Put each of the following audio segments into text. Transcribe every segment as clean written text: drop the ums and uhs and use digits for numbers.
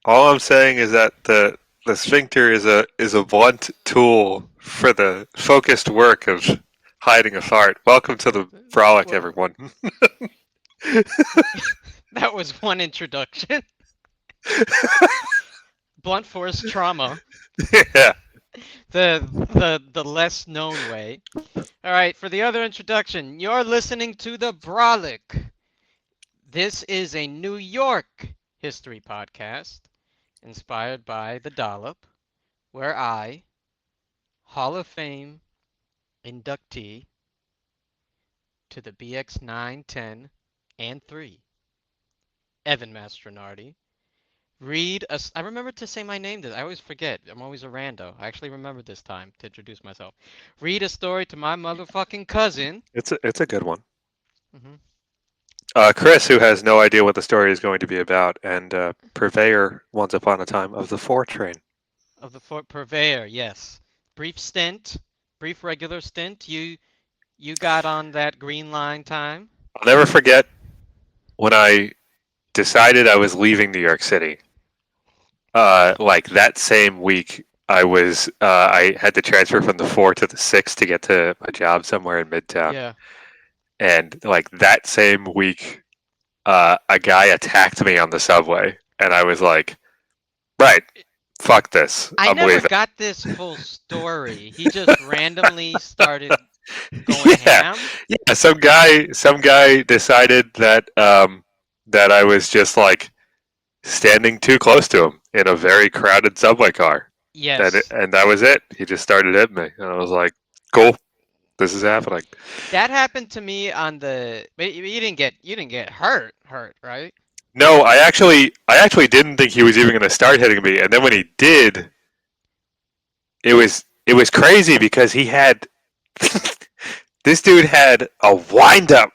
All I'm saying is that the sphincter is a blunt tool for the focused work of hiding a fart. Welcome to the Brolic, Well, everyone. that was one introduction. Blunt force trauma, Yeah. the less known way. All right, for the other introduction, you're listening to the Brolic. This is a New York history podcast inspired by the Dollop, where I, Hall of Fame inductee to the BX 9, 10, and 3, Evan Mastronardi, read a. I remember to say my name. I always forget. I'm always a rando. I actually remembered this time to introduce myself. Read a story to my motherfucking cousin. It's a good one. Mhm. Chris, who has no idea what the story is going to be about, and purveyor once upon a time of the 4 train. Of the Fort Purveyor, yes. Brief stint, brief regular stint. You got on that green line time. I'll never forget when I decided I was leaving New York City. Like that same week, I had to transfer from the 4 to the 6 to get to a job somewhere in Midtown, Yeah. and like that same week, a guy attacked me on the subway, and I was like, right, fuck this, I I'm never leaving. got this full story. He just randomly started going Yeah, ham. yeah. Some guy decided that that I was just like standing too close to him in a very crowded subway car. Yes. And that was it. He just started hitting me, and I was like, "Cool, this is happening." That happened to me on the. But you didn't get hurt, right? No, I actually didn't think he was even going to start hitting me, and then when he did, it was crazy because he had this dude had a wind up,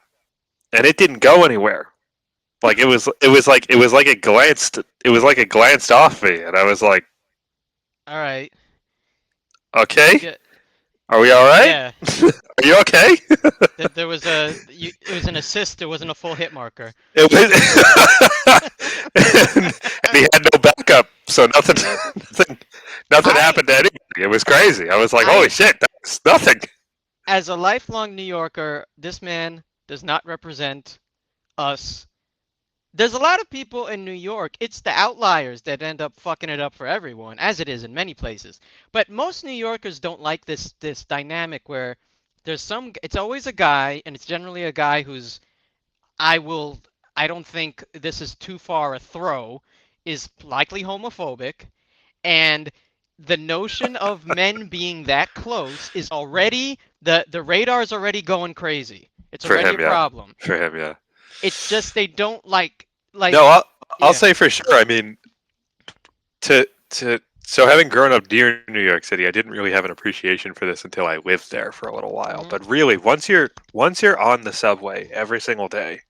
and it didn't go anywhere. Like it was like it glanced off me, and I was like, All right. "Okay, Good. are we all right? Yeah. Are you okay?" There was a. It was an assist. It wasn't a full hit marker. It was, and he had no backup, so nothing, nothing I happened to anybody. It was crazy. I was like, "Holy I shit, that's nothing." as a lifelong New Yorker, this man does not represent us. There's a lot of people in New York. It's the outliers that end up fucking it up for everyone, as it is in many places. But most New Yorkers don't like this dynamic where there's some. It's always a guy, and it's generally a guy who's I will. I don't think this is too far a throw. Is likely homophobic, and the notion of men being that close is already the radar's already going crazy. It's For already a him, yeah. problem. For him, yeah. It's just they don't No, I'll yeah. say for sure. I mean, to so having grown up near New York City, I didn't really have an appreciation for this until I lived there for a little while. Hmm. But really, once you're on the subway every single day,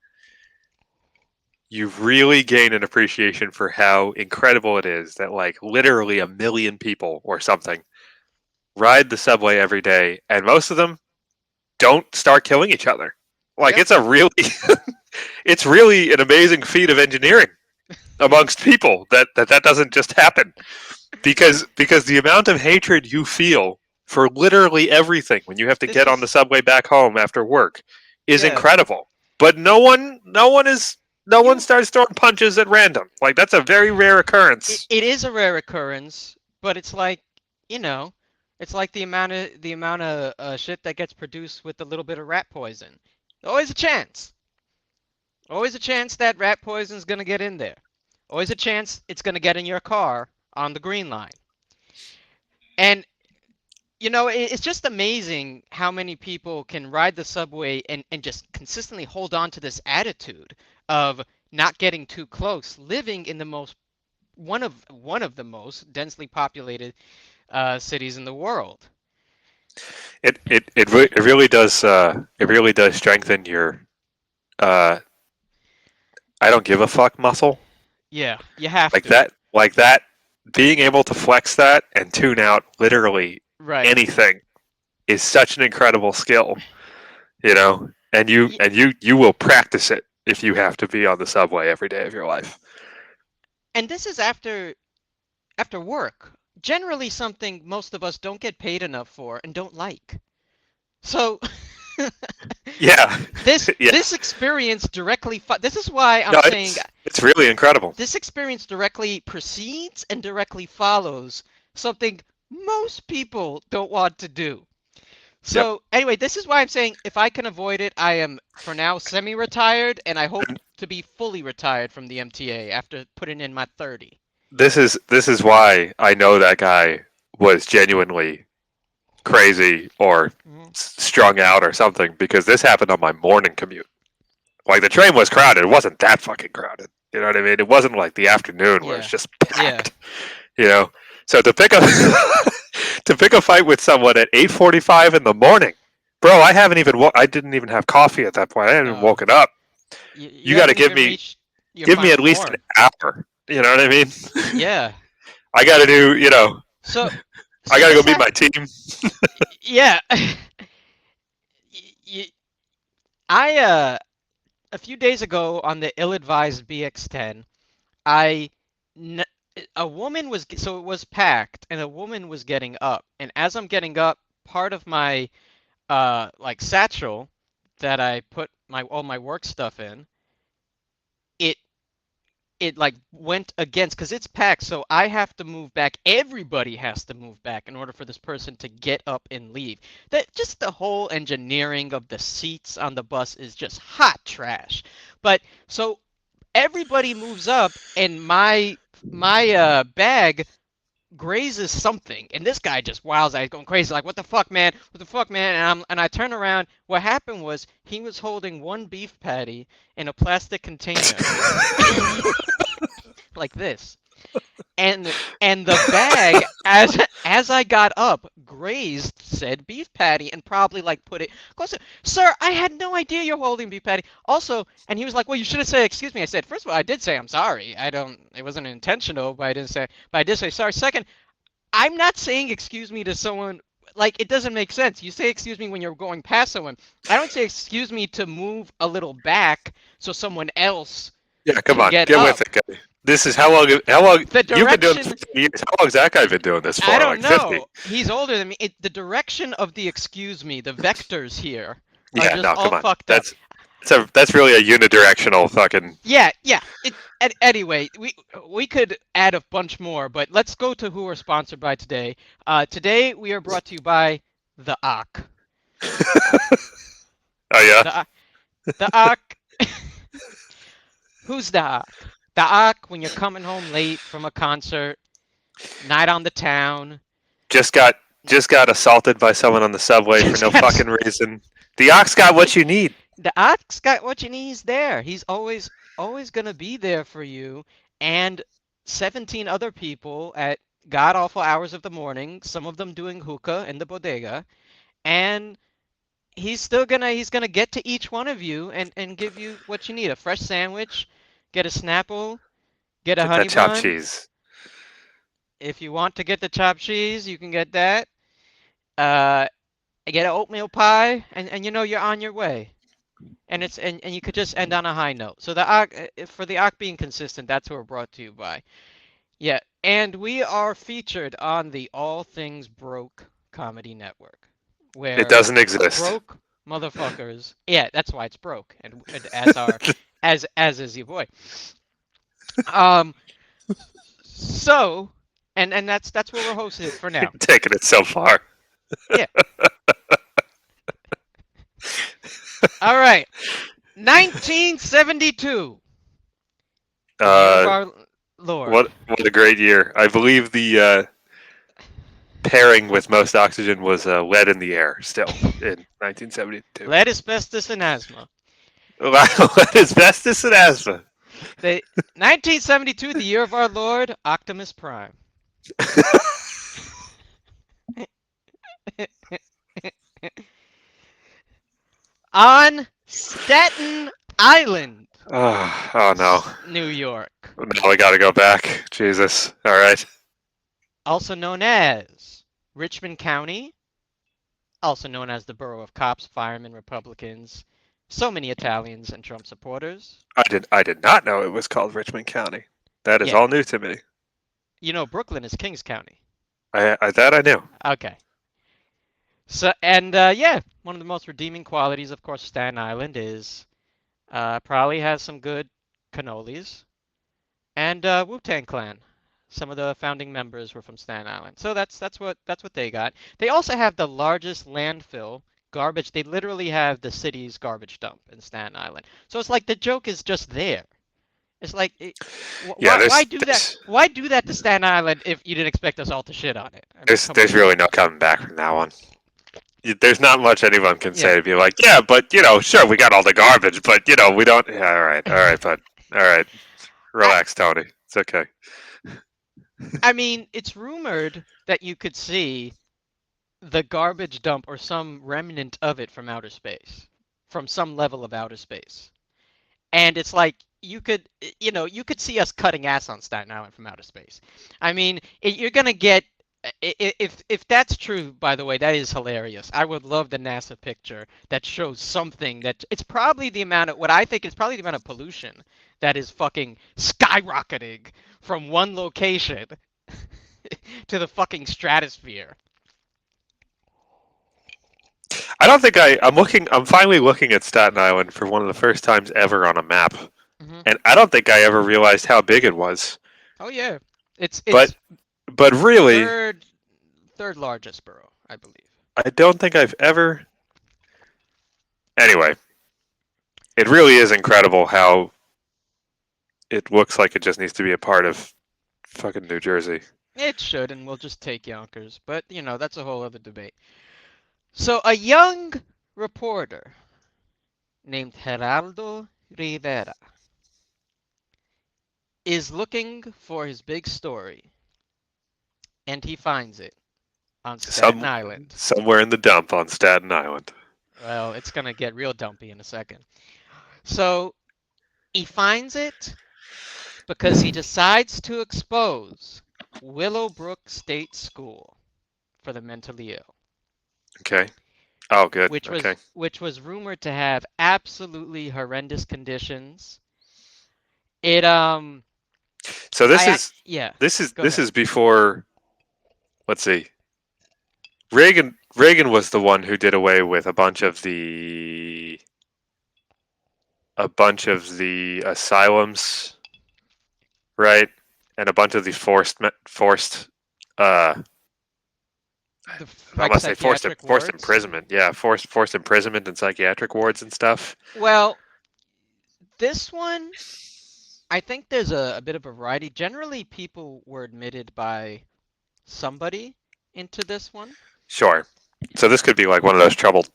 you really gain an appreciation for how incredible it is that like literally a million people or something ride the subway every day, and most of them don't start killing each other. Like Yeah. it's a really it's really an amazing feat of engineering amongst people that doesn't just happen because the amount of hatred you feel for literally everything when you have to This get on the is subway back home after work is yeah. incredible. But no one You starts throwing punches at random. Like that's a very rare occurrence. it is a rare occurrence, but it's like, you know, it's like the amount of shit that gets produced with a little bit of rat poison. Always a chance. Always a chance that rat poison's gonna get in there. Always a chance it's gonna get in your car on the green line. And it's just amazing how many people can ride the subway and just consistently hold on to this attitude of not getting too close, living in the most one of the most densely populated cities in the world. It really does strengthen your uh, I don't give a fuck muscle Yeah, you have like to. that. Being able to flex that and tune out literally Right. anything is such an incredible skill, you know. And Y- you will practice it if you have to be on the subway every day of your life. and this is after work. Generally something most of us don't get paid enough for and don't like. So Yeah. this Yeah. this experience directly this is why I'm No, saying it's really incredible. this experience directly precedes and directly follows something most people don't want to do. Yep. So anyway, this is why I'm saying if I can avoid it, I am for now semi-retired, and I hope And to be fully retired from the MTA after putting in my 30. this is why I know that guy was genuinely crazy or Mhm. strung out or something, because this happened on my morning commute. Like, the train was crowded. It wasn't that fucking crowded. You know what I mean? It wasn't like the afternoon where it's Yeah, just yeah, packed. You know, so to pick up to pick a fight with someone at 8:45 in the morning, bro. I didn't even have coffee at that point. I hadn't even no, woken up. you You got to haven't even reached your give me at final least an form. hour. You know what I mean? Yeah. I got to do. So, I so got to go this meet ha my team. yeah. Y- I a few days ago on the ill-advised BX10, I n- a woman was so it was packed and a woman was getting up, and as I'm getting up, part of my like satchel that I put my all my work stuff in, it it like went against because it's packed, so I have to move back. Everybody has to move back in order for this person to get up and leave. That just the whole engineering of the seats on the bus is just hot trash. But so everybody moves up, and my bag grazes something, and this guy just wows out, going crazy, like, "What the fuck, man? What the fuck, man?" And I turn around. What happened was he was holding one beef patty in a plastic container, like this, and the bag as I got up grazed said beef patty and probably like put it closer. Sir, I had no idea you're holding beef patty. Also, and he was like, "Well, you should have said excuse me." I said, "First of all, I did say I'm sorry. I don't. It wasn't intentional, but I didn't say. But I did say sorry. Second, I'm not saying excuse me to someone." Like, it doesn't make sense. You say excuse me when you're going past someone. I don't say excuse me to move a little back so someone else Yeah, come can on, get get with up. it, guy. This is how long? How long The you've been doing this for direction 10 years? How long has that guy been doing this I for? don't Like 50? know. He's older than me. The direction of the excuse me, the vectors here are Yeah, just no, all come on. fucked up. That's really a unidirectional fucking. Yeah, yeah. Anyway, we could add a bunch more, but let's go to who we're sponsored by today. Today we are brought to you by the Ak. Oh yeah, The the Ak. Who's the Ak? The Ak when you're coming home late from a concert, night on the town. just got just got assaulted by someone on the subway for Just no got fucking reason. The ox got what you need. the Ox got what you need. He's there. He's always gonna be there for you and 17 other people at god awful hours of the morning. Some of them doing hookah in the bodega, and he's gonna get to each one of you and give you what you need: a fresh sandwich, get a Snapple, get a Get honey that chopped bun. cheese. If you want to get the chopped cheese, you can get that. Uh, get an oatmeal pie, and you know you're on your way. And you could just end on a high note. So for the arc being consistent, that's what we're brought to you by. Yeah, and we are featured on the All Things Broke Comedy Network, It where doesn't exist. broke motherfuckers. Yeah, that's why it's broke, and as our as is your boy. Um, so and that's where we're hosted for now. Taking it so far. Yeah. All right. 1972, the year of Uh, our Lord. what a great year! I believe the pairing with most oxygen was lead in the air. Still in 1972. Lead, asbestos, and asthma. Lead, asbestos, and asthma. The 1972, the year of our Lord, Optimus Prime. On Staten Island, Oh no! New York, Now we got to go back. Jesus! All right. also known as Richmond County, also known as the borough of cops, firemen, Republicans, so many Italians and Trump supporters. I did not know it was called Richmond County. That is Yeah. all new to me. You know, Brooklyn is Kings County. That I knew. Okay. So, and yeah, one of the most redeeming qualities, of course, Staten Island is probably has some good cannolis. And Wu-Tang Clan. Some of the founding members were from Staten Island. So that's what they got. They also have the largest landfill garbage. They literally have the city's garbage dump in Staten Island. So it's like the joke is just there. It's like Yeah, why do that? Why do that to Staten Island if you didn't expect us all to shit on it? I mean, come on. there's really no coming back from that one. There's not much anyone can say Yeah. to be like, yeah, but sure, we got all the garbage, but we don't. Yeah, all right, bud. All right, I relax, Tony. It's okay. I mean, it's rumored that you could see the garbage dump or some remnant of it from outer space, from some level of outer space. And it's like you could see us cutting ass on Staten Island from outer space. I mean, you're gonna get if that's true, by the way, that is hilarious. I would love the NASA picture that shows something that it's probably the amount of what I think is probably the amount of pollution that is fucking skyrocketing from one location to the fucking stratosphere. I don't think I'm looking. I'm finally looking at Staten Island for one of the first times ever on a map, Hmm. and I don't think I ever realized how big it was. Oh yeah, it's But it's but really, third third largest borough, I believe. I don't think I've ever. Anyway, it really is incredible how it looks like it just needs to be a part of fucking New Jersey. It should, and we'll just take Yonkers, but that's a whole other debate. So a young reporter named Geraldo Rivera is looking for his big story, and he finds it on Staten Some Island. somewhere in the dump on Staten Island. Well, it's gonna get real dumpy in a second. So he finds it because he decides to expose Willowbrook State School for the mentally ill, Okay. Oh, good. which was Okay. which was rumored to have absolutely horrendous conditions. It So yeah, go this ahead. is before. Let's see. Reagan was the one who did away with a bunch of the asylums, right? And a bunch of these forced uh I Like must say psychiatric forced wards. imprisonment. Yeah, forced imprisonment in psychiatric wards and stuff. Well, this one, I think there's a bit of a variety. Generally, people were admitted by somebody into this one. Sure. So this could be like one of those troubled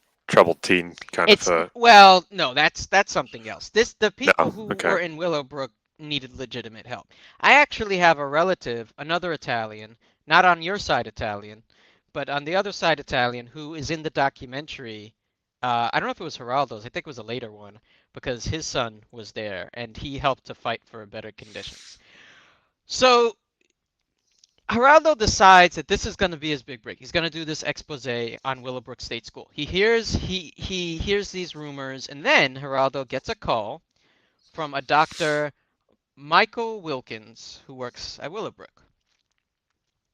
teen kind of It's well, no, that's something else. The people no. who Okay. were in Willowbrook needed legitimate help. I actually have a relative, another Italian, not on your side Italian, but on the other side Italian, who is in the documentary. I don't know if it was Geraldo's. I think it was a later one because his son was there and he helped to fight for better conditions. So Geraldo decides that this is going to be his big break. He's going to do this expose on Willowbrook State School. He hears these rumors, and then Geraldo gets a call from a Dr. Michael Wilkins who works at Willowbrook.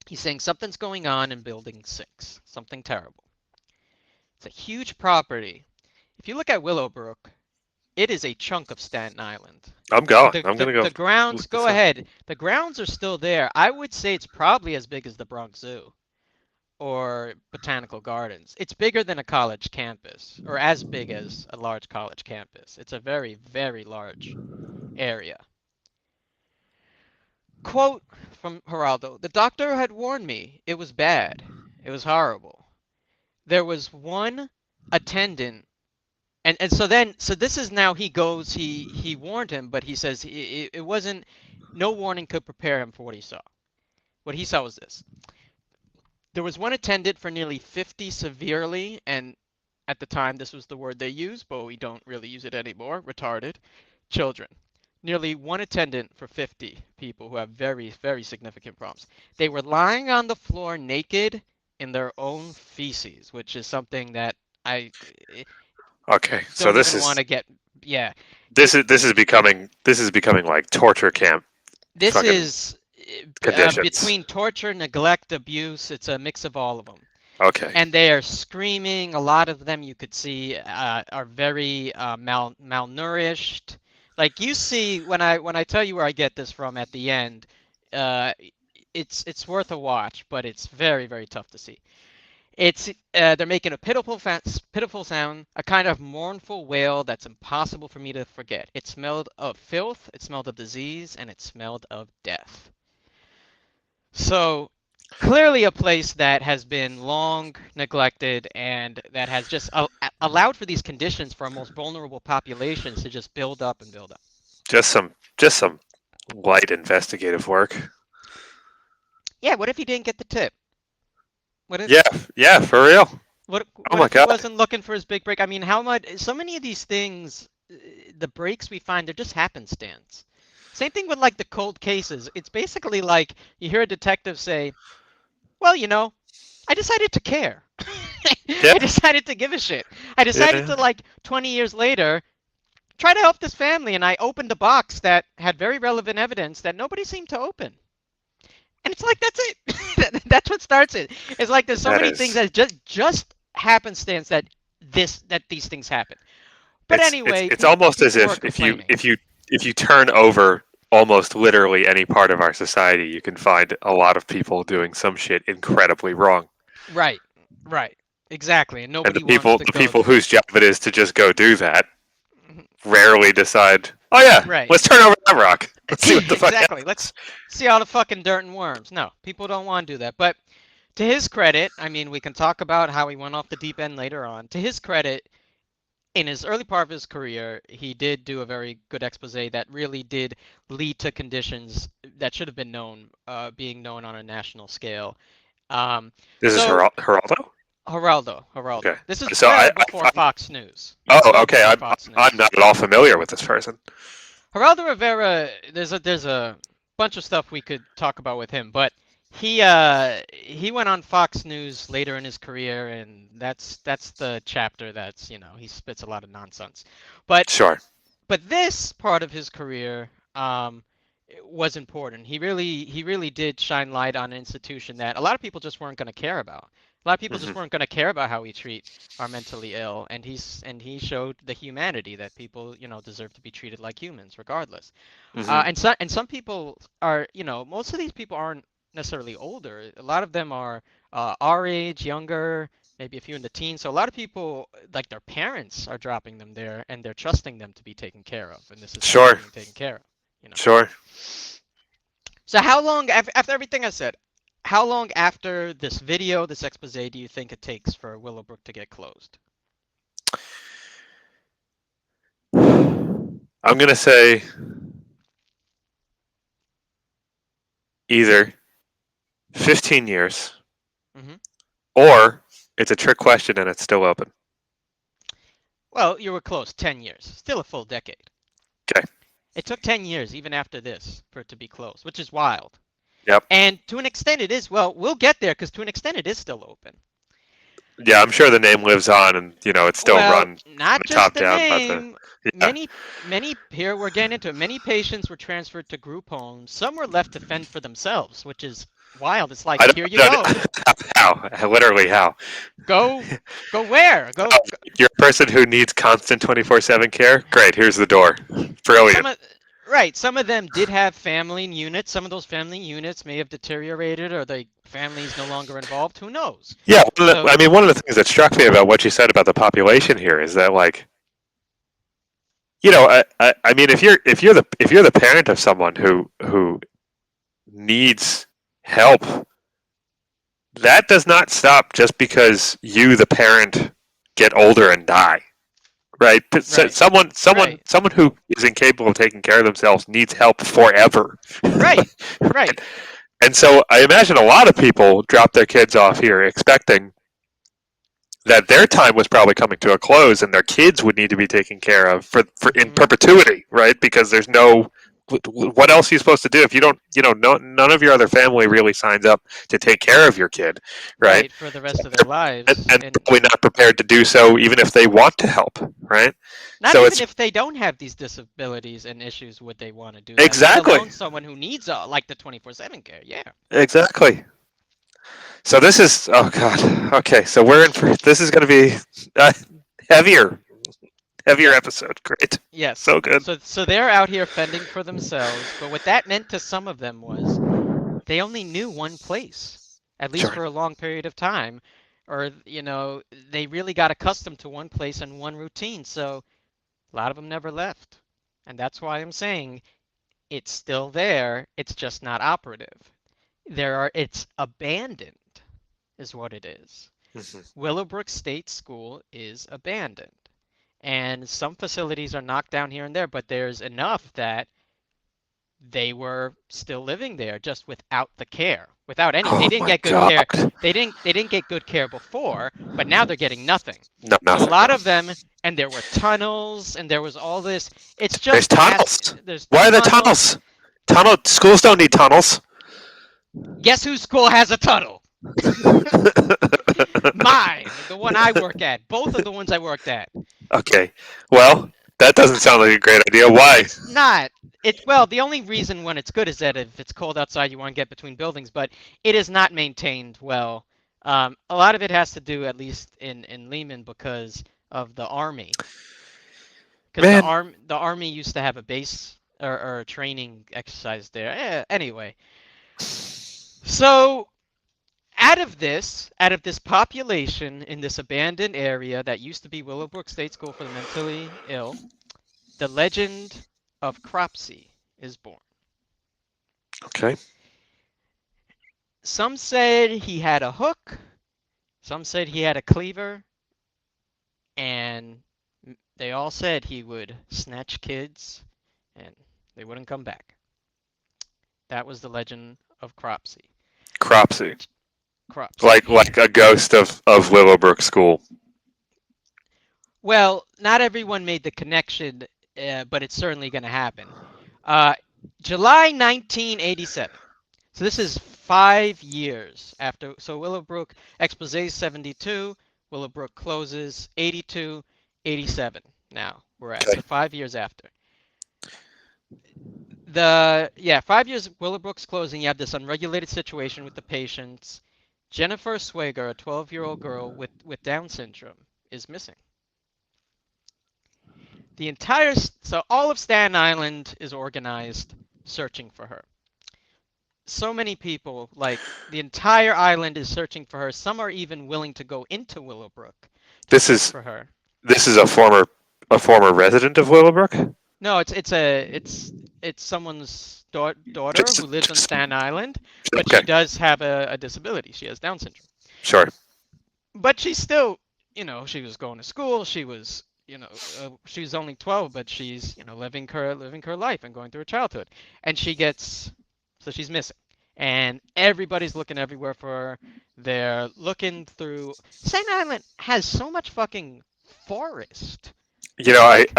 He's saying something's going on in Building 6, something terrible. It's a huge property. If you look at Willowbrook, it is a chunk of Staten Island. I'm going. The, I'm the, gonna go the grounds, look this go up. ahead. The grounds are still there. I would say it's probably as big as the Bronx Zoo or Botanical Gardens. It's bigger than a college campus, or as big as a large college campus. It's a very, very large area. Quote from Geraldo: "The doctor had warned me. It was bad. It was horrible. There was one attendant." And so this is now he goes, he warned him, but he says it wasn't, no warning could prepare him for what he saw. What he saw was this. There was one attendant for nearly 50 severely, and at the time this was the word they used, but we don't really use it anymore, retarded, children. Nearly one attendant for 50 people who have very, very significant problems. They were lying on the floor naked in their own feces, which is something that I Okay. So don't even want to get, yeah. this is becoming like torture camp This fucking is conditions. between torture, neglect, abuse. It's a mix of all of them. Okay. And they are screaming. A lot of them you could see are very malnourished. Like you see when I tell you where I get this from at the end, uh, it's worth a watch, but it's very very tough to see. It's they're making a pitiful sound, a kind of mournful wail that's impossible for me to forget. It smelled of filth, it smelled of disease, and it smelled of death. So clearly a place that has been long neglected and that has just allowed for these conditions for our most vulnerable populations to just build up and build up. Just some light investigative work. Yeah, what if he didn't get the tip? What if Yeah, yeah, for real. what Oh what my if he god. wasn't looking for his big break? I mean, how much so many of these things the breaks we find they're just happenstance. Same thing with like the cold cases. It's basically like you hear a detective say, "Well, I decided to care. Yeah, I decided to give a shit. I decided yeah. to like 20 years later try to help this family and I opened a box that had very relevant evidence that nobody seemed to open." And it's like that's it. That's what starts it. It's like there's so That many things is. that just happenstance that these things happen. But It's anyway, it's almost as people were if complaining. you turn over almost literally any part of our society, you can find a lot of people doing some shit incredibly wrong. Right. Right. Exactly. And And the nobody wants people to the go people there. whose job it is to just go do that rarely decide, oh yeah, Right. let's turn over that rock. Let's see what the fuck Exactly. happens. Let's see all the fucking dirt and worms. No, people don't want to do that. But to his credit, I mean, we can talk about how he went off the deep end later on. To his credit, in his early part of his career, he did do a very good expose that really did lead to conditions that should have been known, being known on a national scale. Um, This is so Geraldo? Geraldo. Okay. This is So well before I'm Fox News. Yeah, oh, well okay. before I'm Fox I'm News. not at all familiar with this person. Geraldo Rivera, there's a bunch of stuff we could talk about with him, but he went on Fox News later in his career, and that's the chapter that's he spits a lot of nonsense. But Sure. but this part of his career was important. He really did shine light on an institution that a lot of people just weren't going to care about. A lot of people just Hmm. weren't going to care about how we treat our mentally ill, and he showed the humanity that people deserve to be treated like humans regardless. Hmm. And some people are most of these people aren't necessarily older. A lot of them are our age, younger, maybe a few in the teens. So a lot of people, like their parents, are dropping them there, and they're trusting them to be taken care of, and this is how they're Sure. being taken care of. You know. Sure. So how long after everything I said? How long after this video, this expose, do you think it takes for Willowbrook to get closed? I'm gonna say either 15 years Hmm. or it's a trick question and it's still open. Well, you were close. 10 years. Still a full decade. Okay. It took 10 years, even after this, for it to be closed, which is wild. Yep. And to an extent, it is. Well, we'll get there because to an extent, it is still open. Yeah, I'm sure the name lives on, and it's still Well, run from not the just top the down. But the name. yeah, Many here we're getting into it. Many patients were transferred to group homes. Some were left to fend for themselves, which is wild. It's like I here you don't go, how literally how. go, go where? Oh, you're a person who needs constant 24/7 care. Great, here's the door. Some Brilliant. of right. Some of them did have family units. Some of those family units may have deteriorated, or the family's no longer involved. Who knows? Yeah, So I mean, one of the things that struck me about what you said about the population here is that, like, I mean, if you're the parent of someone who needs help, that does not stop just because you, the parent, get older and die. Right? So right, right, someone who is incapable of taking care of themselves needs help forever. right, right. Right? And so I imagine a lot of people drop their kids off here expecting that their time was probably coming to a close and their kids would need to be taken care of for in Hmm. perpetuity, right? Because there's no what else are you supposed to do if you don't? None of your other family really signs up to take care of your kid, right? Right, for the rest of their lives. And And probably not prepared to do so, even if they want to help, right? not So even it's if they don't have these disabilities and issues would they want to do that, let exactly, alone someone who needs like the 24/7 care. Yeah. exactly. So this is oh god. Okay, so we're in for this is going to be a heavier, heavier Yeah. episode. Great, Yes. so good. So they're out here fending for themselves, but what that meant to some of them was they only knew one place, at least Sure. for a long period of time, or they really got accustomed to one place and one routine. So a lot of them never left. And that's why I'm saying it's still there, it's just not operative. It's abandoned is what it is. Mhm. Willowbrook State School is abandoned. And some facilities are knocked down here and there, but there's enough that they were still living there just without the care. Without any they Oh didn't my get good god. care. They didn't get good care before, but now they're getting nothing. No, So a nothing. lot No. of them, and there were tunnels and there was all this. It's There's just tunnels. there's Why are there tunnels. tunnels? Tunnel schools don't need tunnels. Guess whose school has a tunnel? Mine, the one I work at. Both of the ones I worked at. Okay. Well, that doesn't sound like a great idea. Why? It's not. Well, the only reason when it's good is that if it's cold outside, you want to get between buildings, but it is not maintained well. A lot of it has to do, at least in Lehman, because of the army. Because Man, the army used to have a base or a training exercise there. Anyway, so out of this population in this abandoned area that used to be Willowbrook State School for the mentally ill, the legend of Cropsey is born. okay. Some said he had a hook, some said he had a cleaver, and they all said he would snatch kids and they wouldn't come back. That was the legend of Cropsey. Cropsey. Cropsey. Like a ghost of Willowbrook School. Well, not everyone made the connection, but it's certainly going to happen. Uh, July 1987. So this is 5 years after. So Willowbrook expose 72. Willowbrook closes 82, 87. Now we're at. Okay. So 5 years after. 5 years Willowbrook's closing. You have this unregulated situation with the patients. Jennifer Swager, a 12-year-old girl with Down syndrome, is missing. So all of Staten Island is organized searching for her. So many people, like the entire island is searching for her. Some are even willing to go into Willowbrook to This search is for her. this is a former resident of Willowbrook. No, it's someone's daughter Just, who lives on just Staten Island, but she okay. does have a disability. She has Down syndrome. Sure. But she's still, she was going to school. She was only 12, but she's, living her life and going through her childhood. And so she's missing. And everybody's looking everywhere for her. They're looking through. Staten Island has so much fucking forest. Like,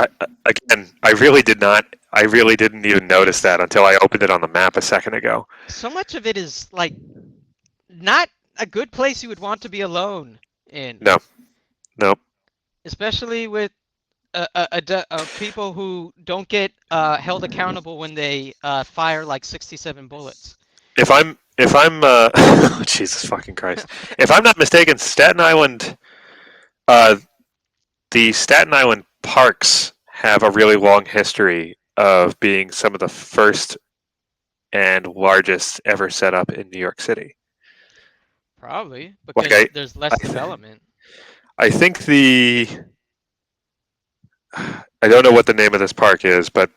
Again, I really did not. I really didn't even notice that until I opened it on the map a second ago. so much of it is like not a good place you would want to be alone in. No, no. Especially with people who don't get held accountable when they fire like 67 bullets. If I'm Jesus fucking Christ. If I'm not mistaken, Staten Island, uh, the Staten Island parks have a really long history of being some of the first and largest ever set up in New York City. Probably Like because there's less I, development. I think I don't know what the name of this park is, but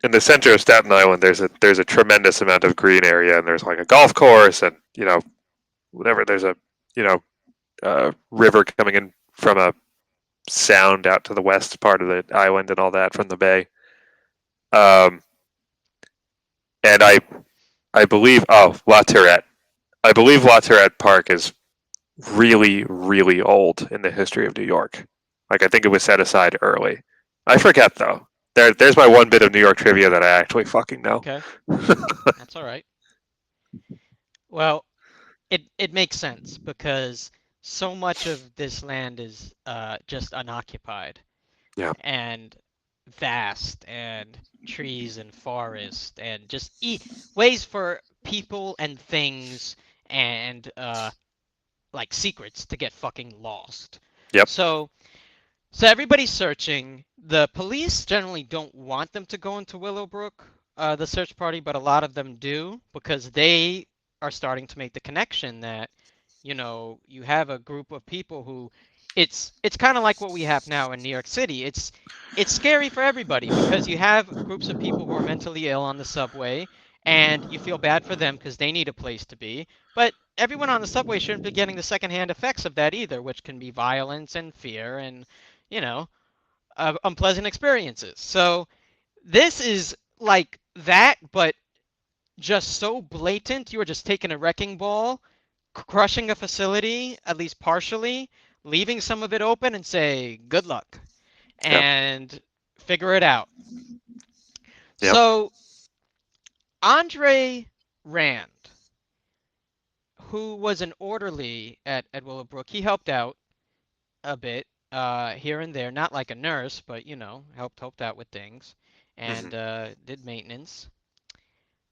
in the center of Staten Island, there's a tremendous amount of green area, and there's like a golf course, and whatever. There's a river coming in from a sound out to the west part of the island, and all that from the bay. And I believe La Tourette. I believe La Tourette Park is really really old in the history of New York. Like I think it was set aside early. I forget though. There's my one bit of New York trivia that I actually fucking know. Okay, that's all right. Well, it makes sense because so much of this land is just unoccupied Yeah. and vast and trees and forest and just ways for people and things and like secrets to get fucking lost. Yep. So everybody's searching. The police generally don't want them to go into Willowbrook, the search party, but a lot of them do because they are starting to make the connection that, you have a group of people who it's kind of like what we have now in New York City. It's scary for everybody because you have groups of people who are mentally ill on the subway and you feel bad for them because they need a place to be. But everyone on the subway shouldn't be getting the secondhand effects of that either, which can be violence and fear and you know, unpleasant experiences. So this is like that, but just so blatant. You are just taking a wrecking ball, crushing a facility, at least partially, leaving some of it open and say, good luck, Yep. and figure it out. Yep. So Andre Rand, who was an orderly at Willowbrook, he helped out a bit here and there, not like a nurse, but helped out with things and did maintenance.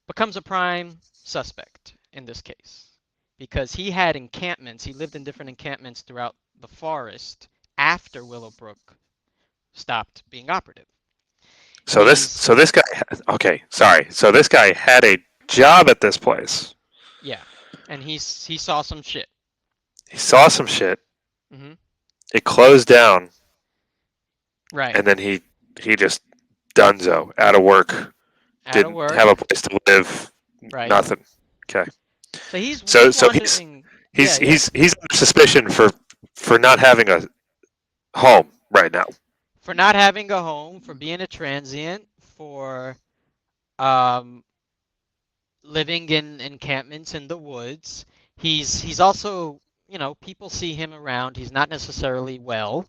Becomes a prime suspect in this case because he had encampments. He lived in different encampments throughout the forest after Willowbrook stopped being operative. So this guy. Okay, sorry. So this guy had a job at this place. Yeah, and he saw some shit. He saw some shit. Mm-hmm. It closed down. Right. And then he just donezo, out of work. Didn't have a place to live. Right. Nothing. Okay. So he's he's under suspicion for not having a home right now. For not having a home, for being a transient, for living in encampments in the woods. He's also, people see him around. He's not necessarily well.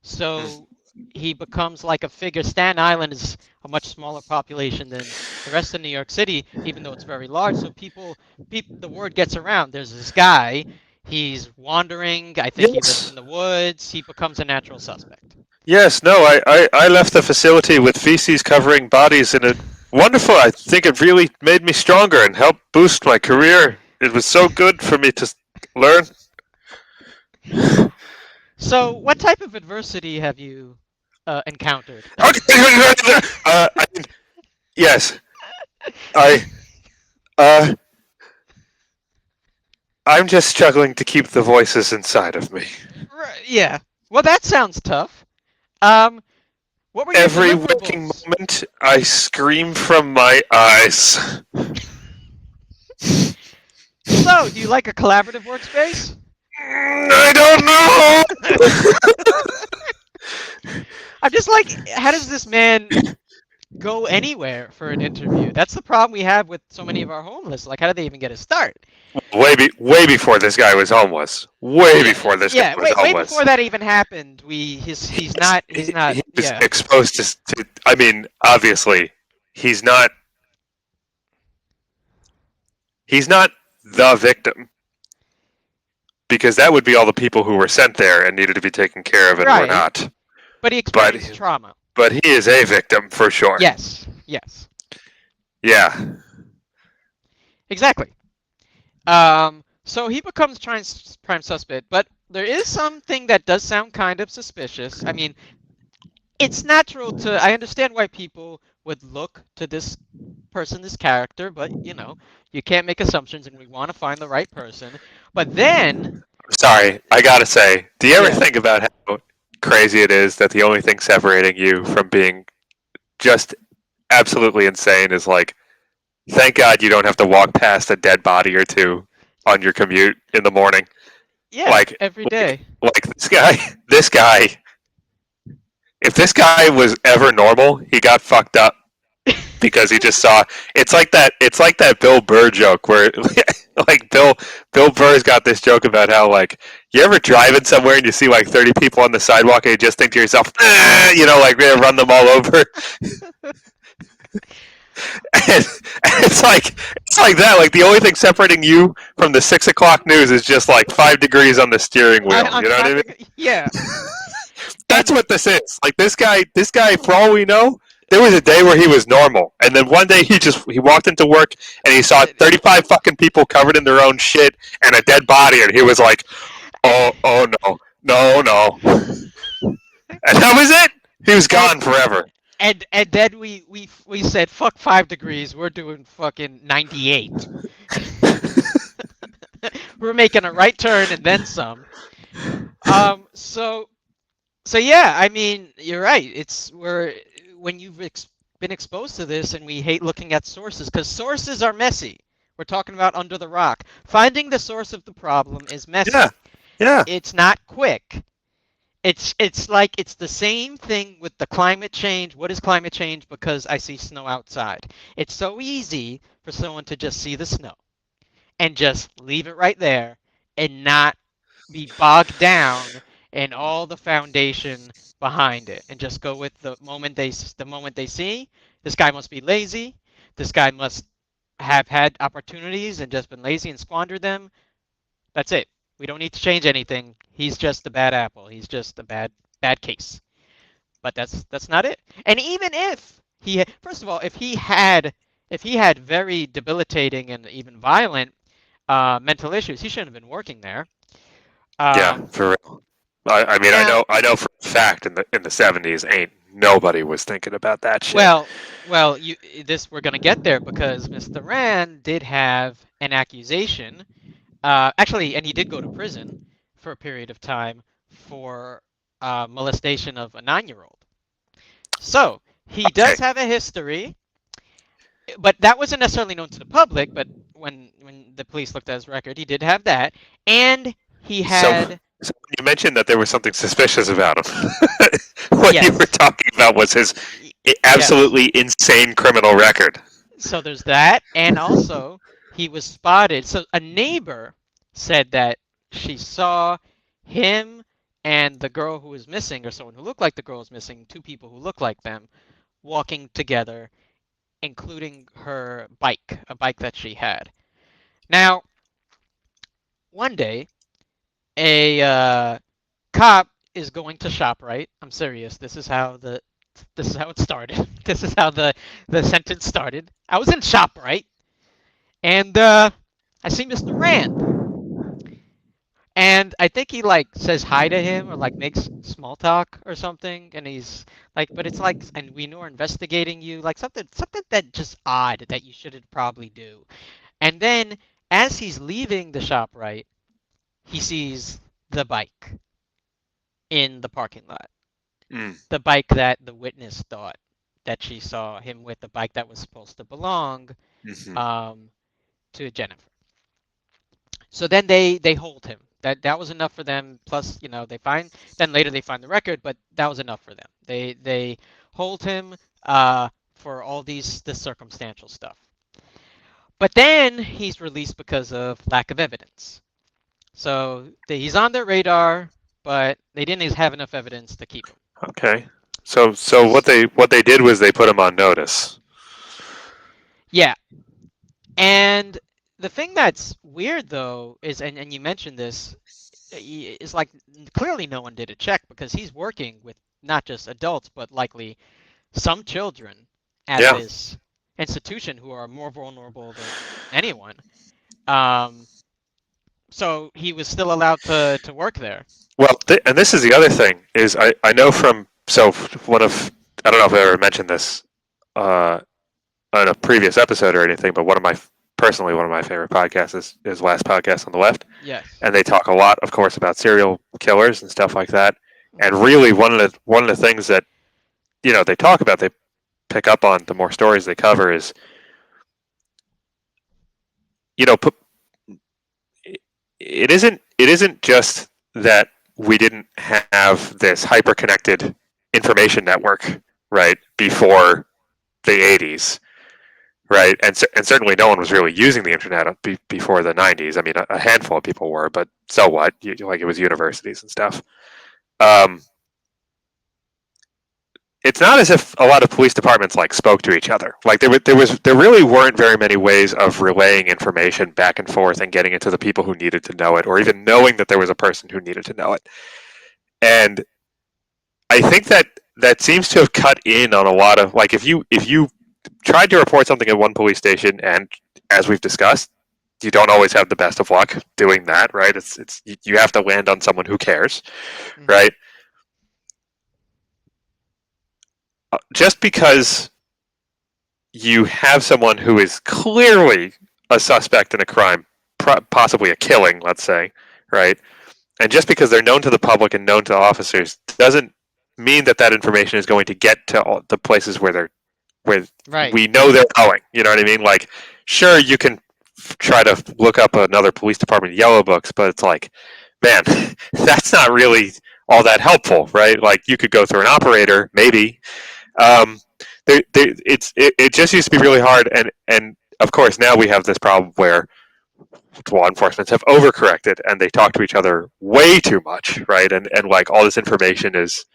So he becomes like a figure. Staten Island is a much smaller population than the rest of New York City, even though it's very large. So the word gets around. There's this guy. He's wandering. I think he lives in the woods. He becomes a natural suspect. Yes, no, I left the facility with feces covering bodies, and it wonderful. I think it really made me stronger and helped boost my career. It was so good for me to learn. So, what type of adversity have you encountered? Yes, I'm just struggling to keep the voices inside of me. Right, yeah. Well, that sounds tough. What were your Every waking moment, I scream from my eyes. So, do you like a collaborative workspace? I don't know. I'm just like, how does this man go anywhere for an interview? That's the problem we have with so many of our homeless. Like, how do they even get a start? Way before this guy was homeless. Way before this guy was homeless. Way before that even happened. He's not. He was exposed to. I mean, obviously, he's not. He's not the victim, because that would be all the people who were sent there and needed to be taken care of and were not. But he experienced trauma. But he is a victim for sure. Yes. Yeah. Exactly. So he becomes prime suspect, but there is something that does sound kind of suspicious. I mean, it's natural I understand why people would look to this person, this character, but you can't make assumptions, and we want to find the right person. But then, sorry, I gotta say, do you ever think about how crazy it is that the only thing separating you from being just absolutely insane is like, thank God you don't have to walk past a dead body or two on your commute in the morning. Yeah, like every day. Like this guy. If this guy was ever normal, he got fucked up because he just saw. It's like that Bill Burr joke where like Bill Burr's got this joke about how like You ever driving somewhere and you see like 30 people on the sidewalk and you just think to yourself, like we're gonna run them all over? And it's like that. Like the only thing separating you from the 6 o'clock news is just like 5 degrees on the steering wheel. On You know what I mean? yeah. That's And what this is. Like this guy, for all we know, there was a day where he was normal, and then one day he walked into work and he saw 35 fucking people covered in their own shit and a dead body, and he was like, oh no, and that was it. He was gone forever. and then we said fuck 5 degrees. We're doing fucking 98. We're making a right turn and then some. So yeah, I mean, you're right. When you've been exposed to this, and we hate looking at sources because sources are messy. We're talking about under the rock. Finding the source of the problem is messy. Yeah. It's not quick. It's like it's the same thing with the climate change. What is climate change? Because I see snow outside. It's so easy for someone to just see the snow and just leave it right there and not be bogged down in all the foundation behind it and just go with the moment they see this guy must be lazy. This guy must have had opportunities and just been lazy and squandered them. That's it. We don't need to change anything. He's just a bad apple. He's just a bad case. But that's not it. And even if first of all, if he had very debilitating and even violent mental issues, he shouldn't have been working there. Yeah, for real. I mean, now, I know for a fact in the 70s, ain't nobody was thinking about that shit. well, we're gonna get there because Mr. Rand did have an accusation. Actually, and he did go to prison for a period of time for molestation of a 9-year-old. So he does have a history, but that wasn't necessarily known to the public. But when the police looked at his record, he did have that, and he had. So you mentioned that there was something suspicious about him. What you were Yes. talking about was his absolutely insane criminal record. So there's that, and also he was spotted. So a neighbor said that she saw him and the girl who was missing, or someone who looked like the girl was missing, two people who looked like them, walking together, including her bike, a bike that she had. Now, one day, a cop is going to ShopRite. I'm serious. This is how it started. This is how the sentence started. I was in ShopRite, and I see Mr. Rand, and I think he like says hi to him or like makes small talk or something, and he's like, but it's like, and we know we're investigating you, like something that just odd that you shouldn't probably do. And then as he's leaving the ShopRite, he sees the bike in the parking lot. The bike that the witness thought that she saw him with, the bike that was supposed to belong to Jennifer. So then they hold him. That was enough for them. Plus, then later they find the record, but that was enough for them. They hold him for all this circumstantial stuff. But then he's released because of lack of evidence. So he's on their radar, but they didn't have enough evidence to keep him. Okay. So what they did was they put him on notice. Yeah. And the thing that's weird though is, and you mentioned this, is like clearly no one did a check because he's working with not just adults but likely some children at this institution who are more vulnerable than anyone. So he was still allowed to work there. Well, and this is the other thing is I know from one of, I don't know if I ever mentioned this on a previous episode or anything, but one of my favorite podcasts is Last Podcast on the Left. Yes. And they talk a lot, of course, about serial killers and stuff like that. And really, one of the things that they talk about, they pick up on the more stories they cover is it isn't just that we didn't have this hyper-connected information network right before the 80s, right? And certainly no one was really using the internet before the 90s. I mean, a handful of people were, but so what? Like it was universities and stuff. Um, it's not as if a lot of police departments like spoke to each other. Like there really weren't very many ways of relaying information back and forth and getting it to the people who needed to know it, or even knowing that there was a person who needed to know it. And I think that seems to have cut in on a lot of, like, if you tried to report something at one police station, and as we've discussed, you don't always have the best of luck doing that, right? It's you have to land on someone who cares, Mhm. right? Just because you have someone who is clearly a suspect in a crime, possibly a killing, let's say, right? And just because they're known to the public and known to officers doesn't mean that information is going to get to all the places where Right. we know they're going. You know what I mean? Like, sure, you can try to look up another police department yellow books, but it's like, man, that's not really all that helpful, right? Like, you could go through an operator, maybe. It just used to be really hard, and of course now we have this problem where law enforcement have overcorrected and they talk to each other way too much, right? And like all this information is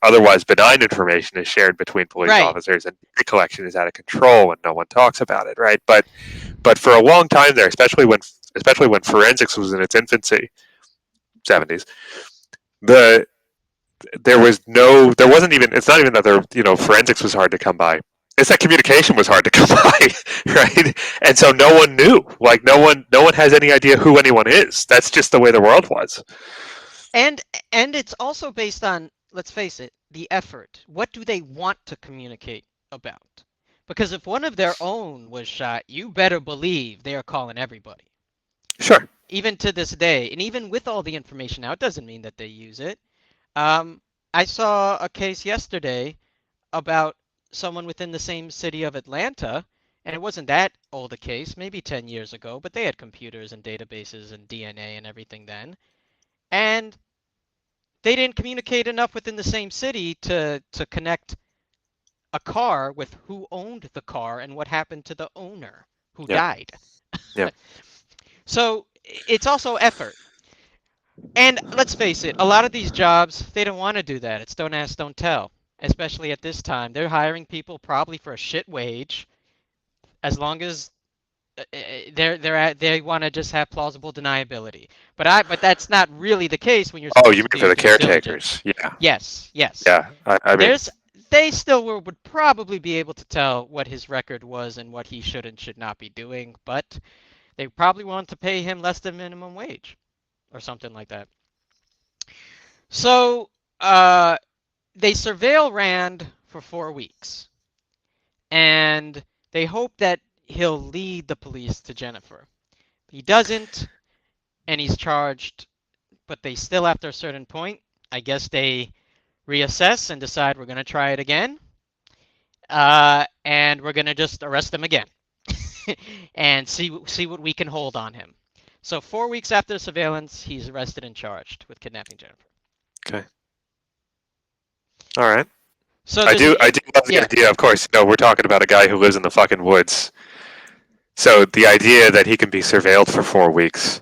otherwise benign information is shared between police Right. officers, and the collection is out of control and no one talks about it, right? But for a long time there, especially when forensics was in its infancy, 70s, the there wasn't even, it's not even that forensics was hard to come by, it's that communication was hard to come by, right? And so no one knew, like no one has any idea who anyone is. That's just the way the world was. And and it's also based on, let's face it, the effort. What do they want to communicate about? Because if one of their own was shot, you better believe they are calling everybody. Sure. Even to this day, and even with all the information now, it doesn't mean that they use it. Um, I saw a case yesterday about someone within the same city of Atlanta, and it wasn't that old a case, maybe 10 years ago, but they had computers and databases and DNA and everything then. And they didn't communicate enough within the same city to connect a car with who owned the car and what happened to the owner who Yeah. died. Yeah. So it's also effort. And let's face it, a lot of these jobs, they don't want to do that. It's don't ask, don't tell. Especially at this time. They're hiring people probably for a shit wage, as long as they want to just have plausible deniability. But that's not really the case when you're Oh, you supposed to mean be for the due diligence. caretakers? Yeah. Yes, yes. Yeah. I mean, There's they still would probably be able to tell what his record was and what he should and should not be doing, but they probably want to pay him less than minimum wage or something like that. So they surveil Rand for 4 weeks, and they hope that he'll lead the police to Jennifer. He doesn't, and he's charged, but they still, after a certain point, I guess they reassess and decide we're going to try it again, and we're going to just arrest him again and see what we can hold on him. So 4 weeks after the surveillance, he's arrested and charged with kidnapping Jennifer. okay. All right. So I do love the idea. Of course, we're talking about a guy who lives in the fucking woods. So the idea that he can be surveilled for 4 weeks,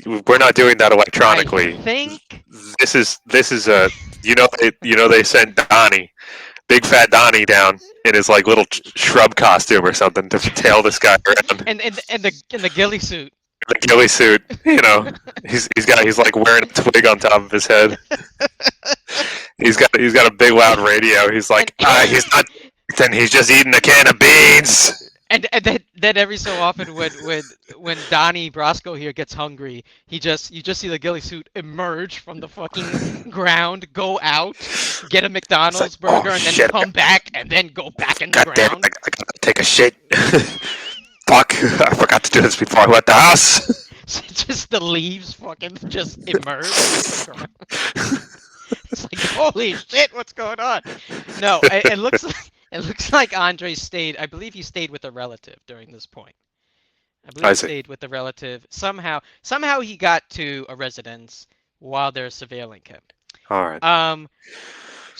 we're not doing that electronically. I think This is a they sent Donnie, big fat Donnie, down in his like little shrub costume or something to tail this guy around. and the ghillie suit. The ghillie suit, he's like wearing a twig on top of his head. He's got a big loud radio. He's like, he's not. Then he's just eating a can of beans. And then every so often when Donnie Brasco here gets hungry, you just see the ghillie suit emerge from the fucking ground, go out, get a McDonald's burger, and then shit. come back and then go back in the God damn ground. it! I gotta take a shit. Fuck! I forgot to do this before I left the house. Just the leaves fucking just emerge from the ground. It's like, holy shit, what's going on? No, it looks like Andre stayed. I believe he stayed with a relative during this point. I believe he stayed with a relative. Somehow he got to a residence while they're surveilling him. All right.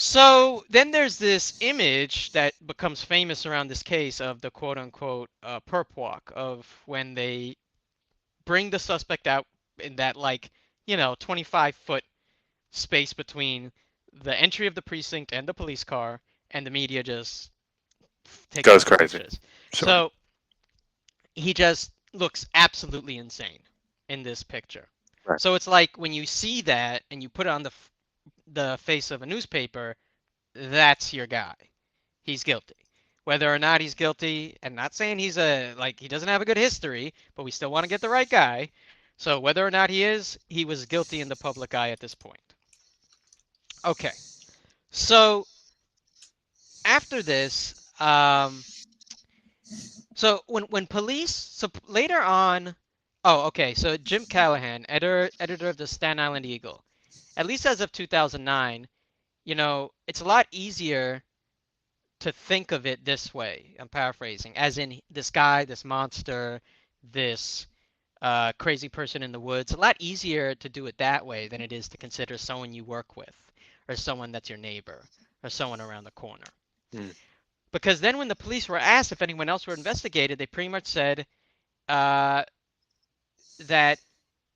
So then there's this image that becomes famous around this case of the quote unquote perp walk of when they bring the suspect out in that, like, 25-foot space between the entry of the precinct and the police car, and the media just takes Goes all the crazy. pictures. Sure. So he just looks absolutely insane in this picture. Right. So it's like when you see that and you put it on the face of a newspaper, that's your guy. He's guilty. Whether or not he's guilty, and not saying he doesn't have a good history, but we still want to get the right guy. So whether or not he was guilty in the public eye at this point. Okay. So after this, so when police, so later on, oh, okay, so Jim Callahan, editor of the Staten Island Eagle, at least as of 2009, it's a lot easier to think of it this way. I'm paraphrasing, as in this guy, this monster, this crazy person in the woods. A lot easier to do it that way than it is to consider someone you work with, or someone that's your neighbor, or someone around the corner. Mm. Because then when the police were asked if anyone else were investigated, they pretty much said uh, that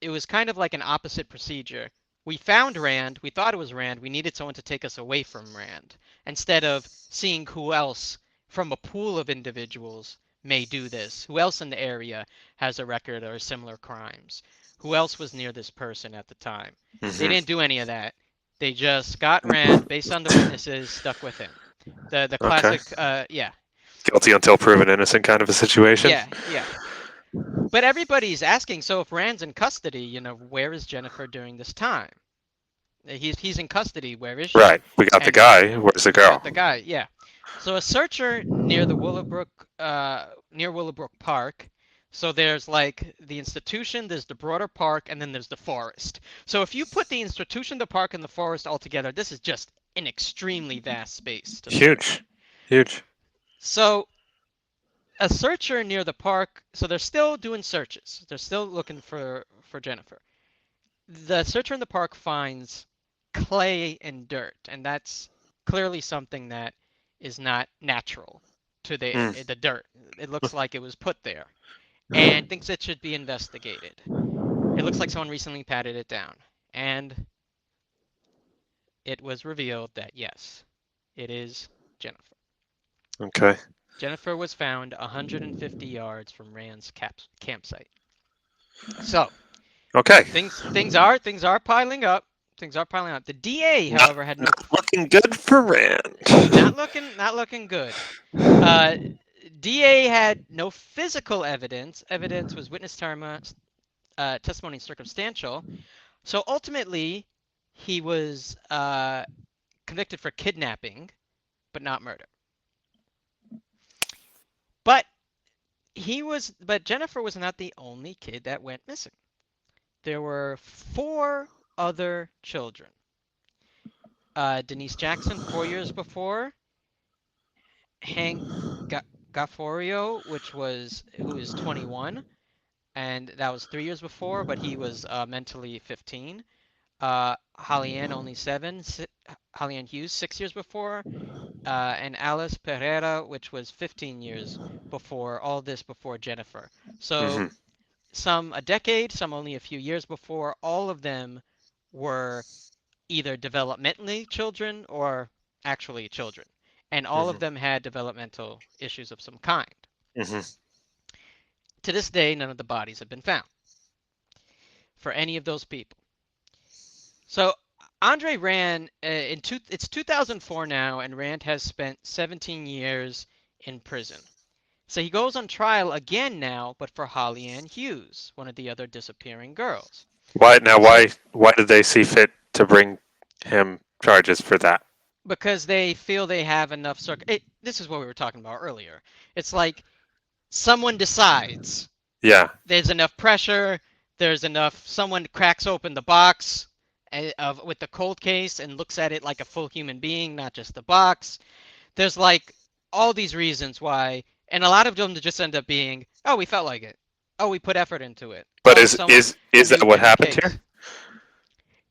it was kind of like an opposite procedure. We found Rand, we thought it was Rand, we needed someone to take us away from Rand, instead of seeing who else from a pool of individuals may do this, who else in the area has a record or similar crimes, who else was near this person at the time. They didn't do any of that. They just got Rand based on the witnesses, stuck with him. The Okay. classic, yeah, Guilty until proven innocent kind of a situation. yeah. But everybody's asking, so if Rand's in custody, where is Jennifer during this time? He's in custody. Where is she? Right. We got the And guy. Where's the we got girl? the guy. Yeah. So a searcher near Willowbrook Park. So there's like the institution, there's the broader park, and then there's the forest. So if you put the institution, the park, and the forest all together, this is just an extremely vast space to search. Huge. Huge. So a searcher near the park. So they're still doing searches. They're still looking for Jennifer. The searcher in the park finds clay and dirt, and that's clearly something that is not natural to Mm. the dirt. It looks like it was put there, and thinks it should be investigated. It looks like someone recently patted it down, and it was revealed that yes, it is Jennifer. Okay. Jennifer was found 150 yards from Rand's campsite. So Okay. things are piling up. Things are piling up. The DA, Not, however, had no not looking good for Rand. not looking good. Uh, DA had no physical evidence. Evidence was witness testimony circumstantial. So ultimately, he was convicted for kidnapping, but not murder. But but Jennifer was not the only kid that went missing. There were four other children. Denise Jackson, 4 years before. Hank Gafforio, who is 21, and that was 3 years before, but he was mentally 15. Holly Ann, only 7. Holly Ann Hughes, 6 years before. And Alice Pereira, which was 15 years before, all this before Jennifer. So Hmm. some a decade, some only a few years before. All of them were either developmentally children or actually children. And all of Hmm. them had developmental issues of some kind. Hmm. To this day, none of the bodies have been found for any of those people. So Andre Rand, it's 2004 now, and Rand has spent 17 years in prison. So he goes on trial again now, but for Holly Ann Hughes, one of the other disappearing girls. Why now? So Why did they see fit to bring him charges for that? because they feel they have enough this is what we were talking about earlier. It's like someone decides Yeah. there's enough pressure, someone cracks open the box with the cold case and looks at it like a full human being, not just the box. There's like all these reasons why, and a lot of them just end up being, oh, we felt like it. Oh, we put effort into it. But Oh, is someone is that believed what in the happened case. here?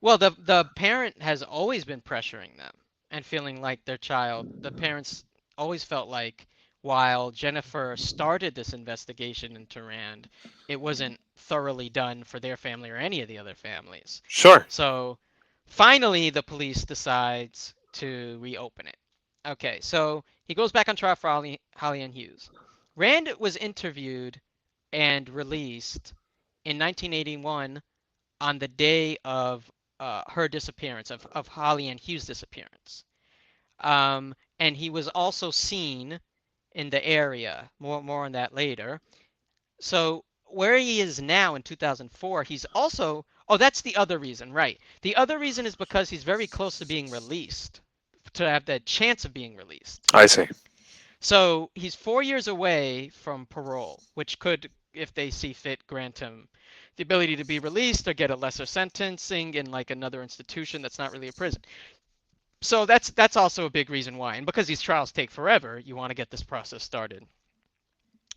Well, the parent has always been pressuring them, and feeling like their child. The parents always felt like while Jennifer started this investigation into Rand, it wasn't thoroughly done for their family or any of the other families. Sure. So finally, the police decides to reopen it. Okay, so he goes back on trial for Holly and Hughes. Rand was interviewed and released in 1981 on the day of her disappearance, of Holly and Hughes' disappearance. And he was also seen in the area. More on that later. So where he is now in 2004, he's also. Oh, that's the other reason, right? The other reason is because he's very close to being released, to have the chance of being released. I see. So he's 4 years away from parole, which could, if they see fit, grant him the ability to be released or get a lesser sentencing in like another institution that's not really a prison. So that's also a big reason why. And because these trials take forever, you want to get this process started,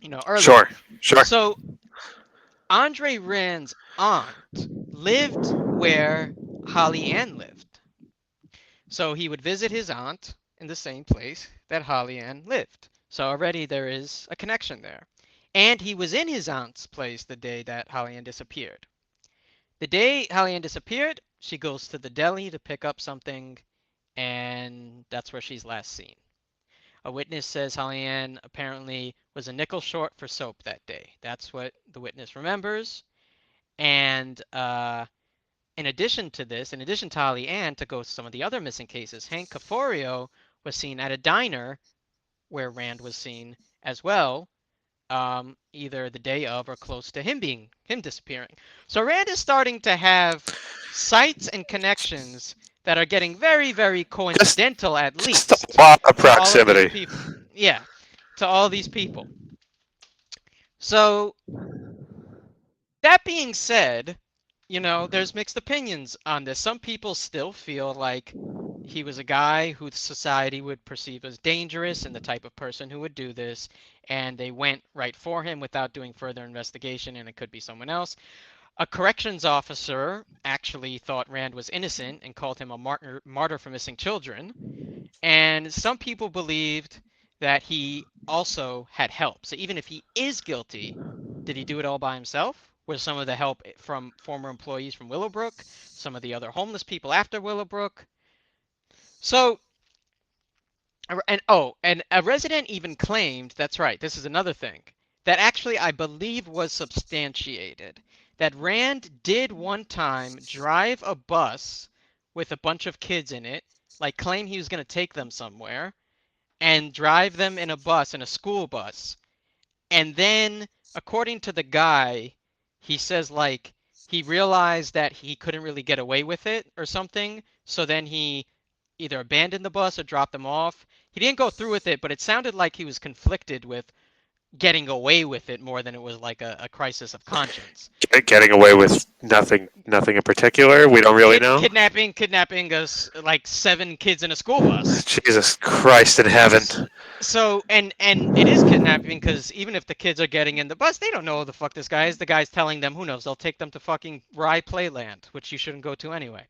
earlier. Sure. Sure. So Andre Rand's aunt lived where Holly Ann lived. So he would visit his aunt in the same place that Holly Ann lived. So already there is a connection there. And he was in his aunt's place the day that Holly Ann disappeared. The day Holly Ann disappeared, she goes to the deli to pick up something, and that's where she's last seen. A witness says Holly Ann apparently was a nickel short for soap that day. That's what the witness remembers. And in addition to this, in addition to Holly Ann, to go to some of the other missing cases, Hank Caforio was seen at a diner where Rand was seen as well, either the day of or close to him disappearing. So Rand is starting to have sites and connections that are getting very, very coincidental, at Just least, a lot of to all of these proximity. people. Yeah, to all these people. So that being said, there's mixed opinions on this. Some people still feel like he was a guy who society would perceive as dangerous and the type of person who would do this, and they went right for him without doing further investigation, and it could be someone else. A corrections officer actually thought Rand was innocent and called him a martyr for missing children. And some people believed that he also had help. So even if he is guilty, did he do it all by himself? Was some of the help from former employees from Willowbrook, some of the other homeless people after Willowbrook? So, and a resident even claimed, that's right, this is another thing, that actually I believe was substantiated, that Rand did one time drive a bus with a bunch of kids in it, like claim he was going to take them somewhere, and drive them in a bus, in a school bus. And then, according to the guy, he says like he realized that he couldn't really get away with it or something. So then he either abandoned the bus or dropped them off. He didn't go through with it, but it sounded like he was conflicted with getting away with it more than it was like a crisis of conscience. Getting away with nothing in particular. We don't really know. Kidnapping us like 7 kids in a school bus. Jesus Christ in heaven. So and it is kidnapping because even if the kids are getting in the bus, they don't know who the fuck this guy is. The guy's telling them, who knows? They'll take them to fucking Rye Playland, which you shouldn't go to anyway.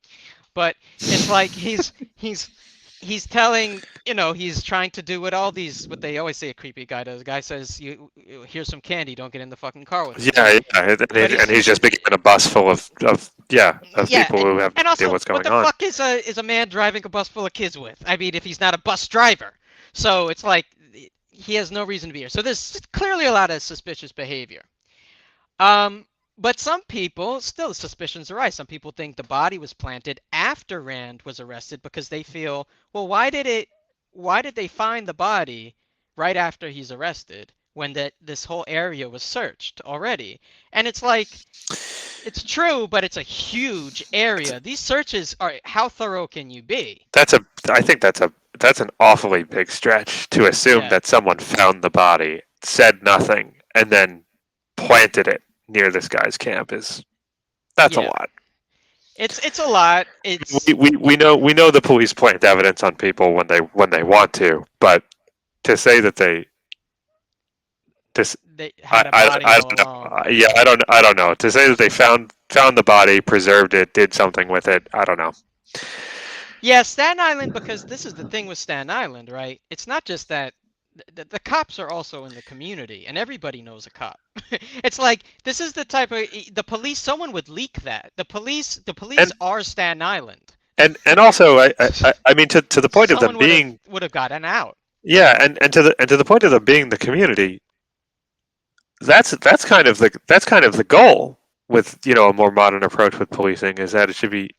But it's like he's telling, he's trying to do what they always say a creepy guy does. The guy says, here's some candy, don't get in the fucking car with me. Yeah, and he's just given a bus full of people who have no idea what's going on. What the fuck is a man driving a bus full of kids with? I mean, if he's not a bus driver. So it's like he has no reason to be here. So there's clearly a lot of suspicious behavior. But some people, still suspicions arise. Some people think the body was planted after Rand was arrested because they feel, well, why did they find the body right after he's arrested when this whole area was searched already? And it's like, it's true, but it's a huge area. These searches are, how thorough can you be? I think that's an awfully big stretch to assume that someone found the body, said nothing, and then planted it near this guy's camp. That's a lot. It's a lot. We know the police plant evidence on people when they want to, but to say that they had a body all along. Yeah, I don't know. To say that they found the body, preserved it, did something with it, I don't know. Yeah, Staten Island, because this is the thing with Staten Island, right? It's not just that the cops are also in the community, and everybody knows a cop. It's like this is the type of the police. Someone would leak that. The police And are Staten Island. and also, I mean, to the point of them Someone would have being, would have gotten out. yeah, and to the point of them being the community, that's kind of the goal with a more modern approach with policing is that it should be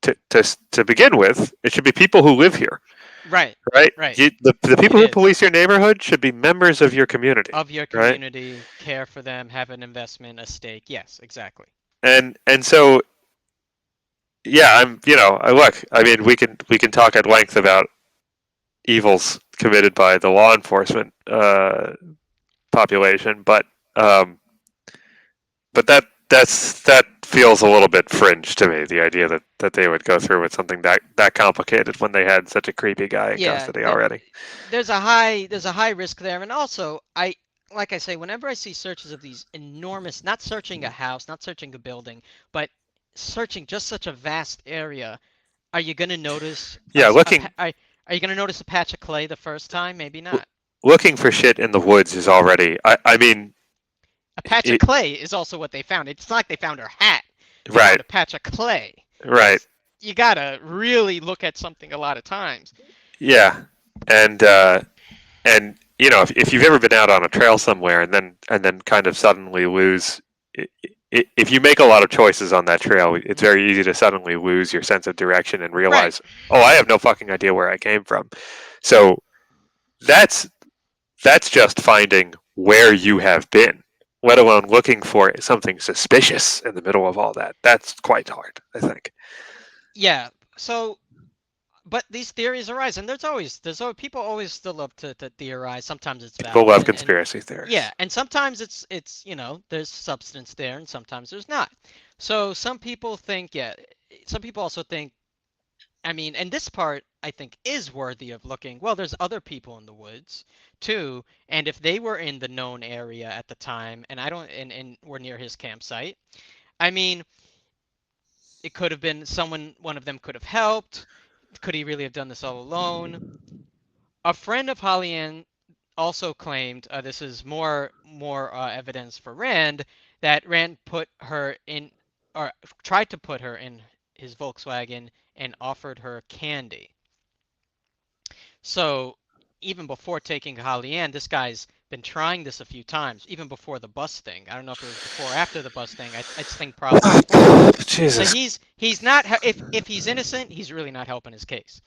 to begin with it should be people who live here, Right, right? right. The It people who is police your neighborhood should be members of your community, of your right? community, care for them, have an investment, a stake. Yes, exactly. And so yeah, I'm I look, I mean, we can talk at length about evils committed by the law enforcement population, um, but that feels a little bit fringe to me. The idea that they would go through with something that complicated when they had such a creepy guy in Yeah, custody already. there's a high risk there, and also like I say, whenever I see searches of these enormous, not searching a house, not searching a building, but searching just such a vast area, are you gonna notice Yeah, are you gonna notice a patch of clay the first time? Maybe not. looking for shit in the woods is already. I mean, A patch of it, clay is also what they found. It's not like they found her hat. They right, found a patch of clay. right, You gotta really look at something a lot of times. yeah, and if you've ever been out on a trail somewhere and then kind of suddenly lose, if you make a lot of choices on that trail, it's very easy to suddenly lose your sense of direction and Right. realize, oh, I have no fucking idea where I came from. So that's that's just finding where you have been, let alone looking for something suspicious in the middle of all that. That's quite hard, I think. Yeah. So but these theories arise, and there's always people always still love to theorize. Sometimes it's People valid, love and conspiracy theories. yeah, and sometimes it's there's substance there, and sometimes there's not. So some people think, yeah, some people also think, I mean, and this part I think is worthy of looking. Well, there's other people in the woods too, and if they were in the known area at the time, and I don't, and were near his campsite, I mean, it could have been someone, one of them could have helped. Could he really have done this all alone? A friend of Hollyann also claimed, this is more evidence for Rand, that Rand put her in, or tried to put her in his Volkswagen and offered her candy. So even before taking Hollyann, this guy's been trying this a few times, even before the bus thing. I don't know if it was before or after the bus thing. I think probably before. So Jesus. he's not, if he's innocent, he's really not helping his case.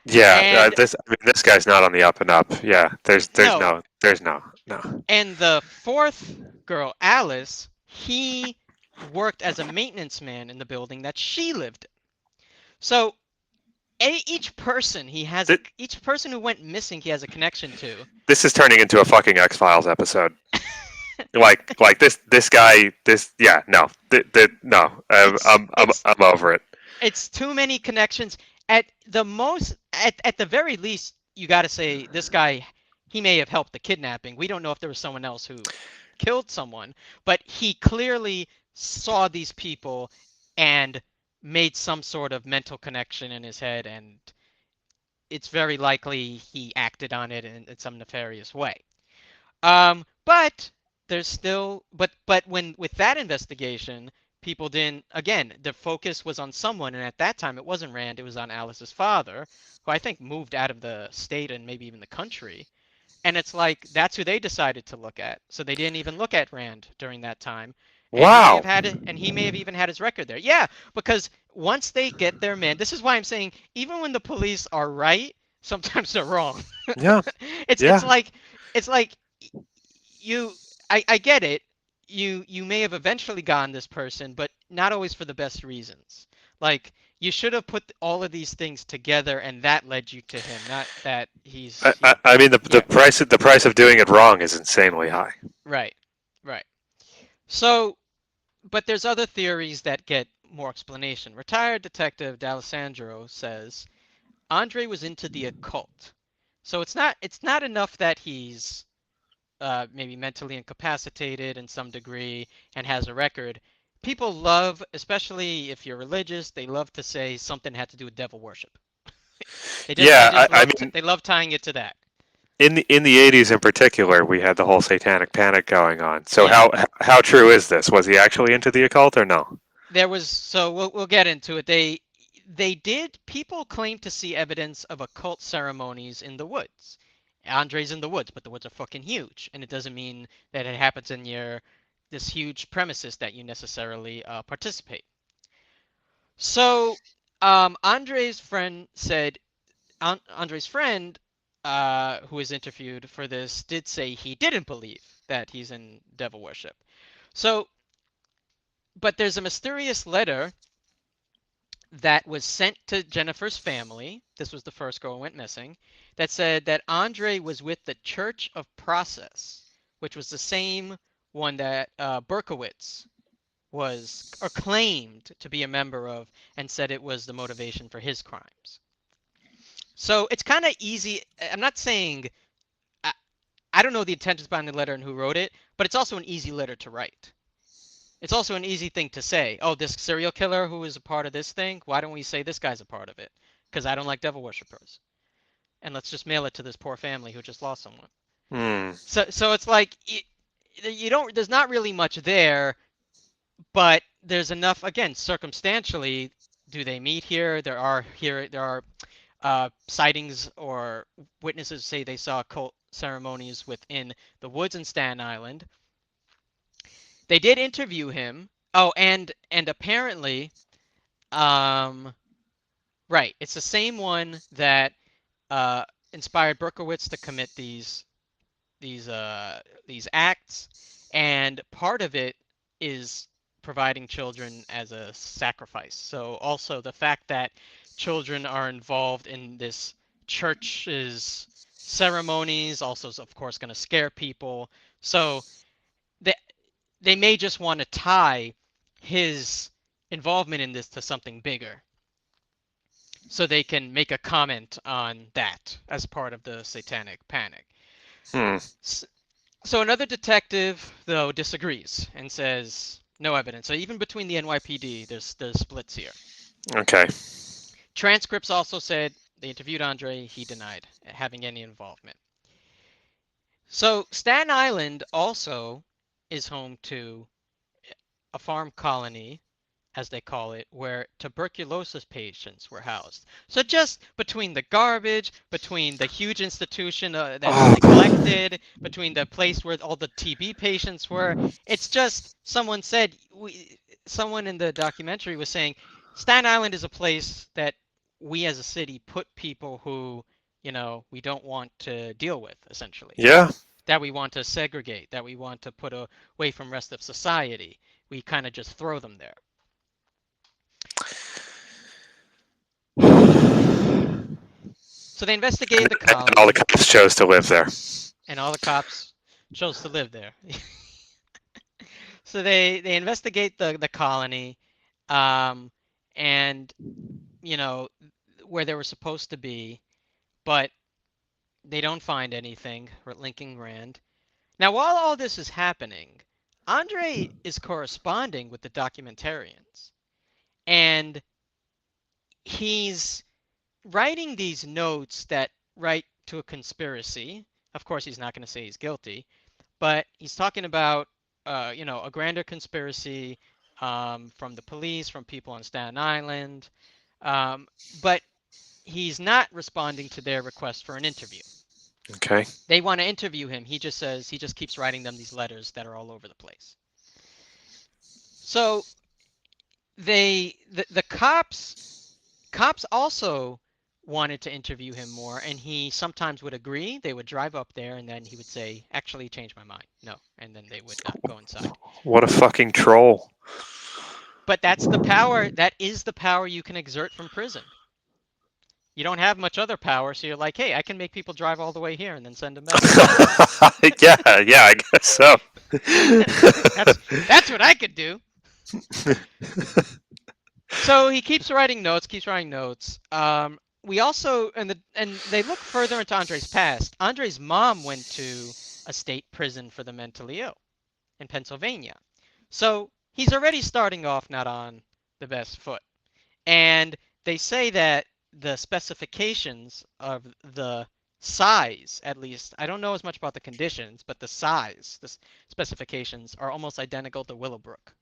Yeah, And this guy's not on the up and up. Yeah, no, there's no. and the fourth girl, Alice, he worked as a maintenance man in the building that she lived in. So Th- each person who went missing, he has a connection to. This is turning into a fucking X Files episode. Like this guy this yeah no no it's it's I'm over it. it's too many connections. At the very least, you got to say this guy, he may have helped the kidnapping. We don't know if there was someone else who killed someone, but he clearly saw these people and made some sort of mental connection in his head, and it's very likely he acted on it in some nefarious way. But there's still, but when with that investigation, people didn't. Again, the focus was on someone, and at that time, it wasn't Rand. It was on Alice's father, who I think moved out of the state and maybe even the country. And it's like that's who they decided to look at. So they didn't even look at Rand during that time, and he may have Wow. had it, and he may have even had his record there. Yeah, because once they get their man, this is why I'm saying even when the police are right, sometimes they're wrong. Yeah. It's Yeah. like it's like you I get it. You may have eventually gotten this person, but not always for the best reasons. Like you should have put all of these things together, and that led you to him, not that I mean the yeah, price of doing it wrong is insanely high. right, right. So, but there's other theories that get more explanation. Retired detective D'Alessandro says Andre was into the occult. So it's not enough that he's maybe mentally incapacitated in some degree and has a record. People love, especially if you're religious, they love to say something had to do with devil worship. They Yeah, just I love mean, they love tying it to that. in the 80s in particular, we had the whole satanic panic going on. So Yeah. how true is this? Was he actually into the occult or no? There was so we'll get into it. They did people claim to see evidence of occult ceremonies in the woods. Andre's in the woods, but the woods are fucking huge, and it doesn't mean that it happens in your this huge premises that you necessarily participate. So, Andre's friend said Andre's friend, who was interviewed for this, did say he didn't believe that he's in devil worship. So, but there's a mysterious letter that was sent to Jennifer's family. This was the first girl who went missing. That said that Andre was with the Church of Process, which was the same one that Berkowitz was or claimed to be a member of, and said it was the motivation for his crimes. So it's kind of easy. I'm not saying I, I don't know the intentions behind the letter and who wrote it, but it's also an easy letter to write. It's also an easy thing to say. Oh, this serial killer who is a part of this thing, why don't we say this guy's a part of it? Because I don't like devil worshippers. And let's just mail it to this poor family who just lost someone. Hmm. So it's like you don't. There's not really much there, but there's enough. Again, circumstantially, do they meet here? There are sightings or witnesses say they saw cult ceremonies within the woods in Staten Island. They did interview him. Oh, and apparently, um, right, it's the same one that uh, inspired Berkowitz to commit these these acts, and part of it is providing children as a sacrifice. So also the fact that children are involved in this church's ceremonies also is of course going to scare people. So they they may just want to tie his involvement in this to something bigger so they can make a comment on that as part of the satanic panic. Hmm. So another detective, though, disagrees and says no evidence. So even between the NYPD, there's splits here. Okay. Transcripts also said they interviewed Andre. He denied having any involvement. So Staten Island also is home to a farm colony, as they call it, where tuberculosis patients were housed. So just between the garbage, between the huge institution that's Oh. neglected, between the place where all the TB patients were, it's just someone said someone in the documentary was saying Staten Island is a place that we as a city put people who, we don't want to deal with, essentially. Yeah. That we want to segregate, that we want to put away from rest of society. We kind of just throw them there. So they investigated the And all the colony, cops chose to live there. and all the cops chose to live there. So they investigate the colony, um, and you know where they were supposed to be, but they don't find anything linking Rand. Now, while all this is happening, Andre is corresponding with the documentarians, and he's writing these notes that write to a conspiracy. Of course, he's not going to say he's guilty, but he's talking about, a grander conspiracy from the police, from people on Staten Island, but he's not responding to their request for an interview. Okay. They want to interview him. He just keeps writing them these letters that are all over the place. So the cops also wanted to interview him more, and he sometimes would agree. They would drive up there, and then he would say, "Actually, change my mind. No," and then they would not go inside. What a fucking troll. But that's the power. That is the power you can exert from prison. You don't have much other power, so you're like, "Hey, I can make people drive all the way here and then send them back." Yeah, I guess so. That's what I could do. So he keeps writing notes, keeps writing notes. We also and they look further into Andre's past. Andre's mom went to a state prison for the mentally ill in Pennsylvania. So he's already starting off not on the best foot. And they say that the specifications of the size, at least, I don't know as much about the conditions, but the size, the specifications are almost identical to Willowbrook.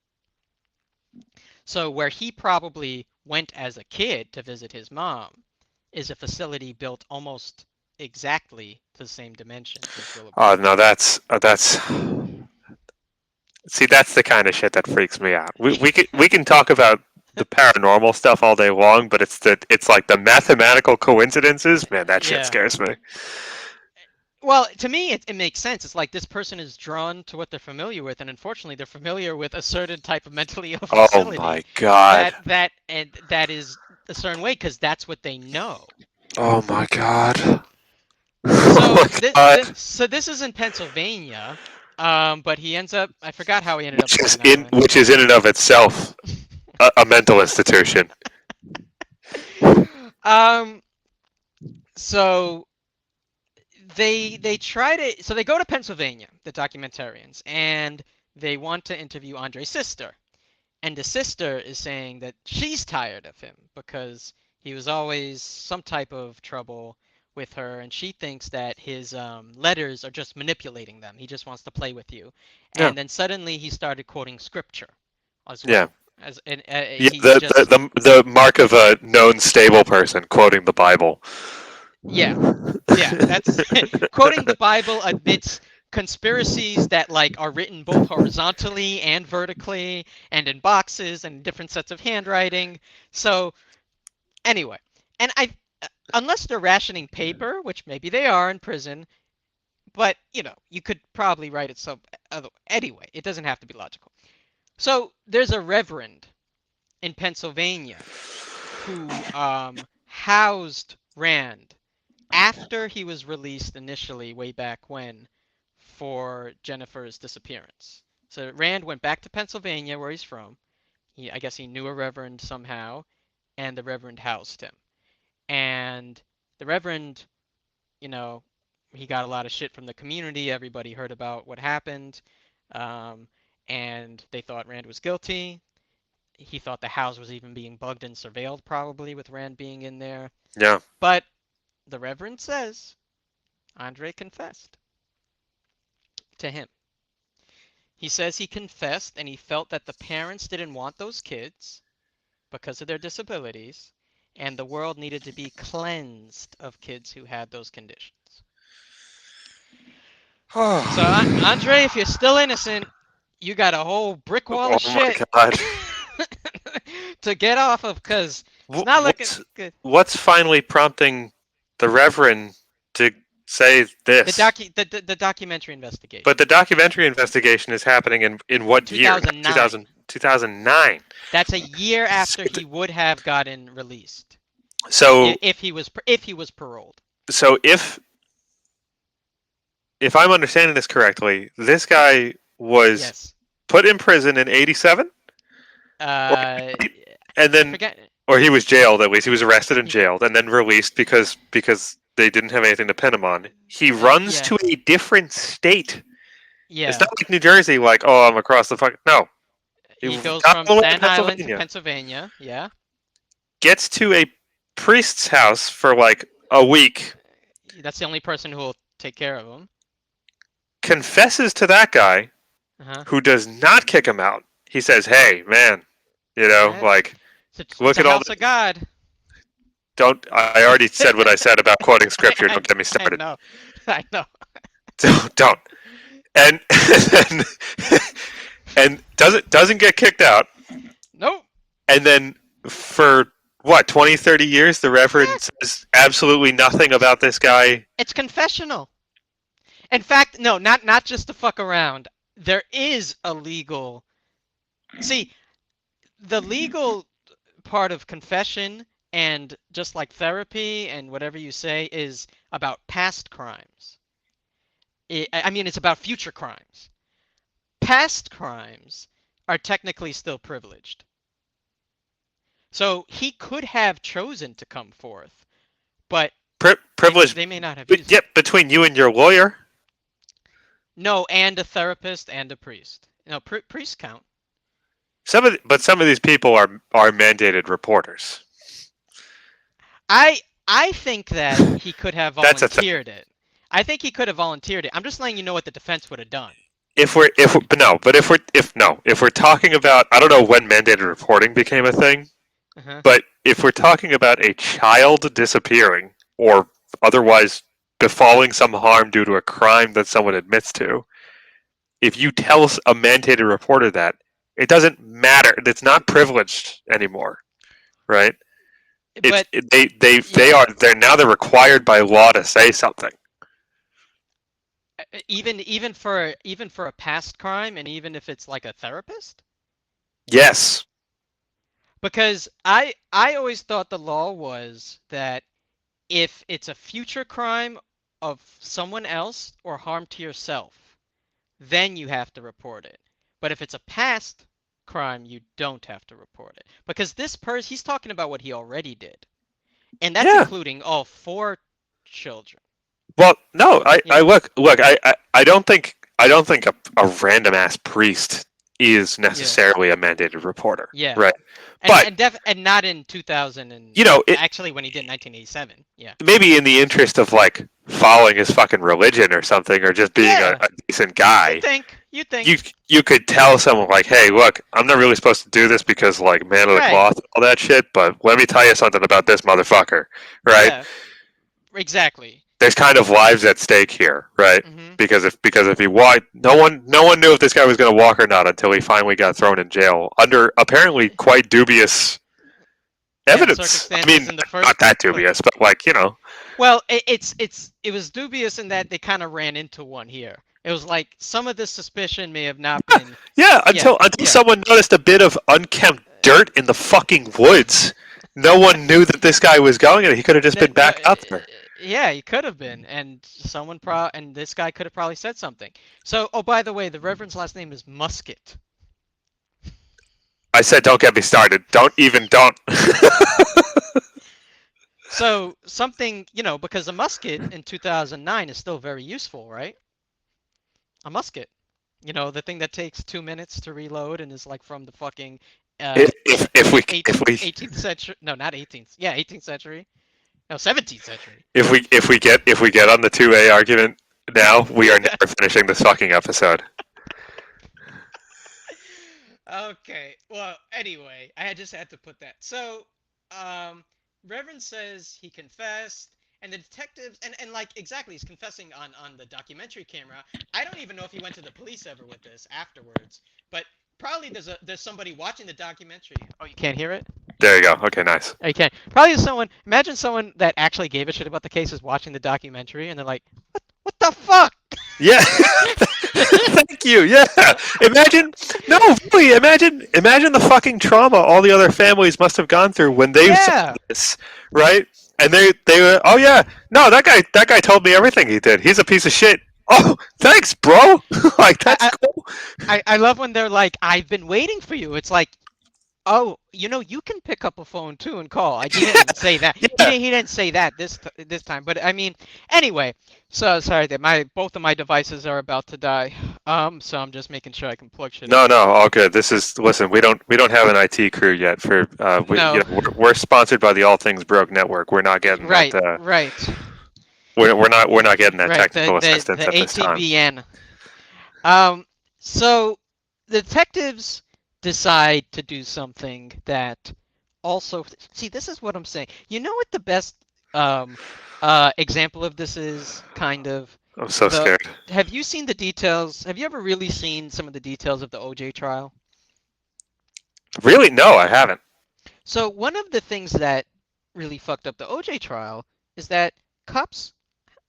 So where he probably went as a kid to visit his mom is a facility built almost exactly to the same dimensions as Oh Willowbrook. no, that's see, that's the kind of shit that freaks me out. We can talk about the paranormal stuff all day long, but it's like the mathematical coincidences. Man, that shit Yeah. scares me. Well, to me, it makes sense. It's like this person is drawn to what they're familiar with, and unfortunately, they're familiar with a certain type of mentally ill Oh facility my god. that is a certain way because that's what they know. Oh my god. Oh So my god. so this is in Pennsylvania, but he ends up. I forgot how he ended up in Staten Island. Which is in and of itself a mental institution. um, so they try to so they go to Pennsylvania, the documentarians, and they want to interview Andre's sister. And the sister is saying that she's tired of him because he was always some type of trouble with her, and she thinks that his letters are just manipulating them. He just wants to play with you. Yeah. And then suddenly he started quoting scripture as Yeah. well. As and Yeah, he just the mark of a known stable person quoting the Bible. yeah. Yeah, that's quoting the Bible amidst conspiracies that like are written both horizontally and vertically and in boxes and different sets of handwriting. So anyway, and I unless they're rationing paper, which maybe they are in prison, but you could probably write it so anyway, it doesn't have to be logical. So there's a reverend in Pennsylvania who housed Rand after he was released initially way back when for Jennifer's disappearance. So Rand went back to Pennsylvania where he's from. I guess he knew a reverend somehow, and the reverend housed him. And the reverend, you know, he got a lot of shit from the community. Everybody heard about what happened, um, and they thought Rand was guilty. He thought the house was even being bugged and surveilled, probably with Rand being in there. Yeah. But the reverend says Andre confessed to him. He says he confessed and he felt that the parents didn't want those kids because of their disabilities, and the world needed to be cleansed of kids who had those conditions. So, Andre, if you're still innocent, you got a whole brick wall Oh of my shit god. to get off of because it's not looking good. What's finally prompting the Reverend to say this? The documentary investigation. But the documentary investigation is happening in what year? 2009. 2009. That's a year after he would have gotten released. So if he was paroled. So if I'm understanding this correctly, this guy was Yes. put in prison in 87? And then forget. or he was jailed at least. He was arrested and jailed and then released because they didn't have anything to pin him on. He runs to a different state. Yeah. It's not like New Jersey, like, oh, I'm across the fuck. No. He goes from Staten Island to Pennsylvania. Yeah. Gets to a priest's house for like a week. That's the only person who will take care of him. Confesses to that guy, who does not kick him out. He says, "Hey, man, like, look at all the God." Don't. I already said what I said about quoting scripture. Don't get me started. I know. Don't. And and doesn't get kicked out. Nope. And then for what 20, 30 years, the Reverend says absolutely nothing about this guy. It's confessional. In fact, no, not just to fuck around. There is a legal. See, the legal part of confession and just like therapy and whatever you say is about past crimes. I mean, it's about future crimes. Past crimes are technically still privileged. So he could have chosen to come forth, but privileged. They may not have. Yep, between you and your lawyer. No, and a therapist and a priest. No, priests count. Some of these people are mandated reporters. I I think that he could have That's a thing. volunteered it. I think he could have volunteered it. I'm just letting you know what the defense would have done. If we're talking about, I don't know when mandated reporting became a thing, Uh-huh. but if we're talking about a child disappearing or otherwise befalling some harm due to a crime that someone admits to, if you tell a mandated reporter that, it doesn't matter. It's not privileged anymore, right? But They yeah, are they're required by law to say something. even for a past crime, and even if it's like a therapist, Yes. because I always thought the law was that if it's a future crime of someone else or harm to yourself, then you have to report it. But if it's a past crime, you don't have to report it. Because this person, he's talking about what he already did. And that's Yeah. including all four children. Well, no, You I know? look, I don't think a random ass priest is Yeah. necessarily a mandated reporter, Yeah. right? And But and def and not in 2000 and it actually when he did 1987. Yeah. maybe in the interest of like following his fucking religion or something, or just being Yeah. a decent You guy, think? You you think? you could tell someone like, hey, look, I'm not really supposed to do this because like man of the Right. cloth and all that shit, but let me tell you something about this motherfucker, right? Yeah. Exactly. There's kind of lives at stake here, right? Mhm. Because if he walked, no one knew if this guy was going to walk or not until he finally got thrown in jail under apparently quite dubious Yeah, evidence. I circumstances mean, in the not first that place. dubious, but like Well, it was dubious in that they kind of ran into one here. It was like some of the suspicion may have not been. yeah. Yeah, Until yeah. someone noticed a bit of unkempt dirt in the fucking woods, no one knew that this guy was going, and he could have just No, been no, back out there. yeah, he could have been, and and this guy could have probably said something. So, oh, by the way, the Reverend's last name is Musket. I said, don't get me started. Don't. So something, because a musket in 2009 is still very useful, right? A musket. The thing that takes 2 minutes to reload and is like from the fucking uh, eighteenth century. No, not 18th. Yeah, 18th century. No, 17th century. If we get on the 2A argument now, we are never finishing this fucking episode. Okay. Well, anyway, I just had to put that. So, um, Reverend says he confessed, and the detectives, and like exactly, he's confessing on the documentary camera. I don't even know if he went to the police ever with this afterwards, but probably there's somebody watching the documentary. Oh, you can't hear it? There you go. Okay, nice. Oh, you can't. Probably there's someone. Imagine someone that actually gave a shit about the case is watching the documentary, and they're like, "What the fuck?" Yeah. Thank you. Yeah. Imagine. No, really. Imagine the fucking trauma all the other families must have gone through when they saw Yeah. this, right? And they were, oh yeah, no, that guy told me everything he did. He's a piece of shit. Oh, thanks, bro. Like that's I, cool. I love when they're like, "I've been waiting for you." It's like, oh, you can pick up a phone too and call. He didn't even say that. Yeah. He didn't say that this time. But I mean, anyway. So sorry that both of my devices are about to die. So I'm just making sure I can plug shit No, in. no, all good. Listen. We don't have an IT crew yet. No. We're sponsored by the All Things Broke Network. We're not getting that. Right. Right. We're not getting that Right. The technical the assistance the at this time. ATBN. So the detectives decide to do something that also see. This is what I'm saying. You know what the best um example of this is? Kind of I'm so the. scared. Have you seen the details? Have you ever really seen some of the details of the OJ trial? Really? No, I haven't. So one of the things that really fucked up the OJ trial is that cops.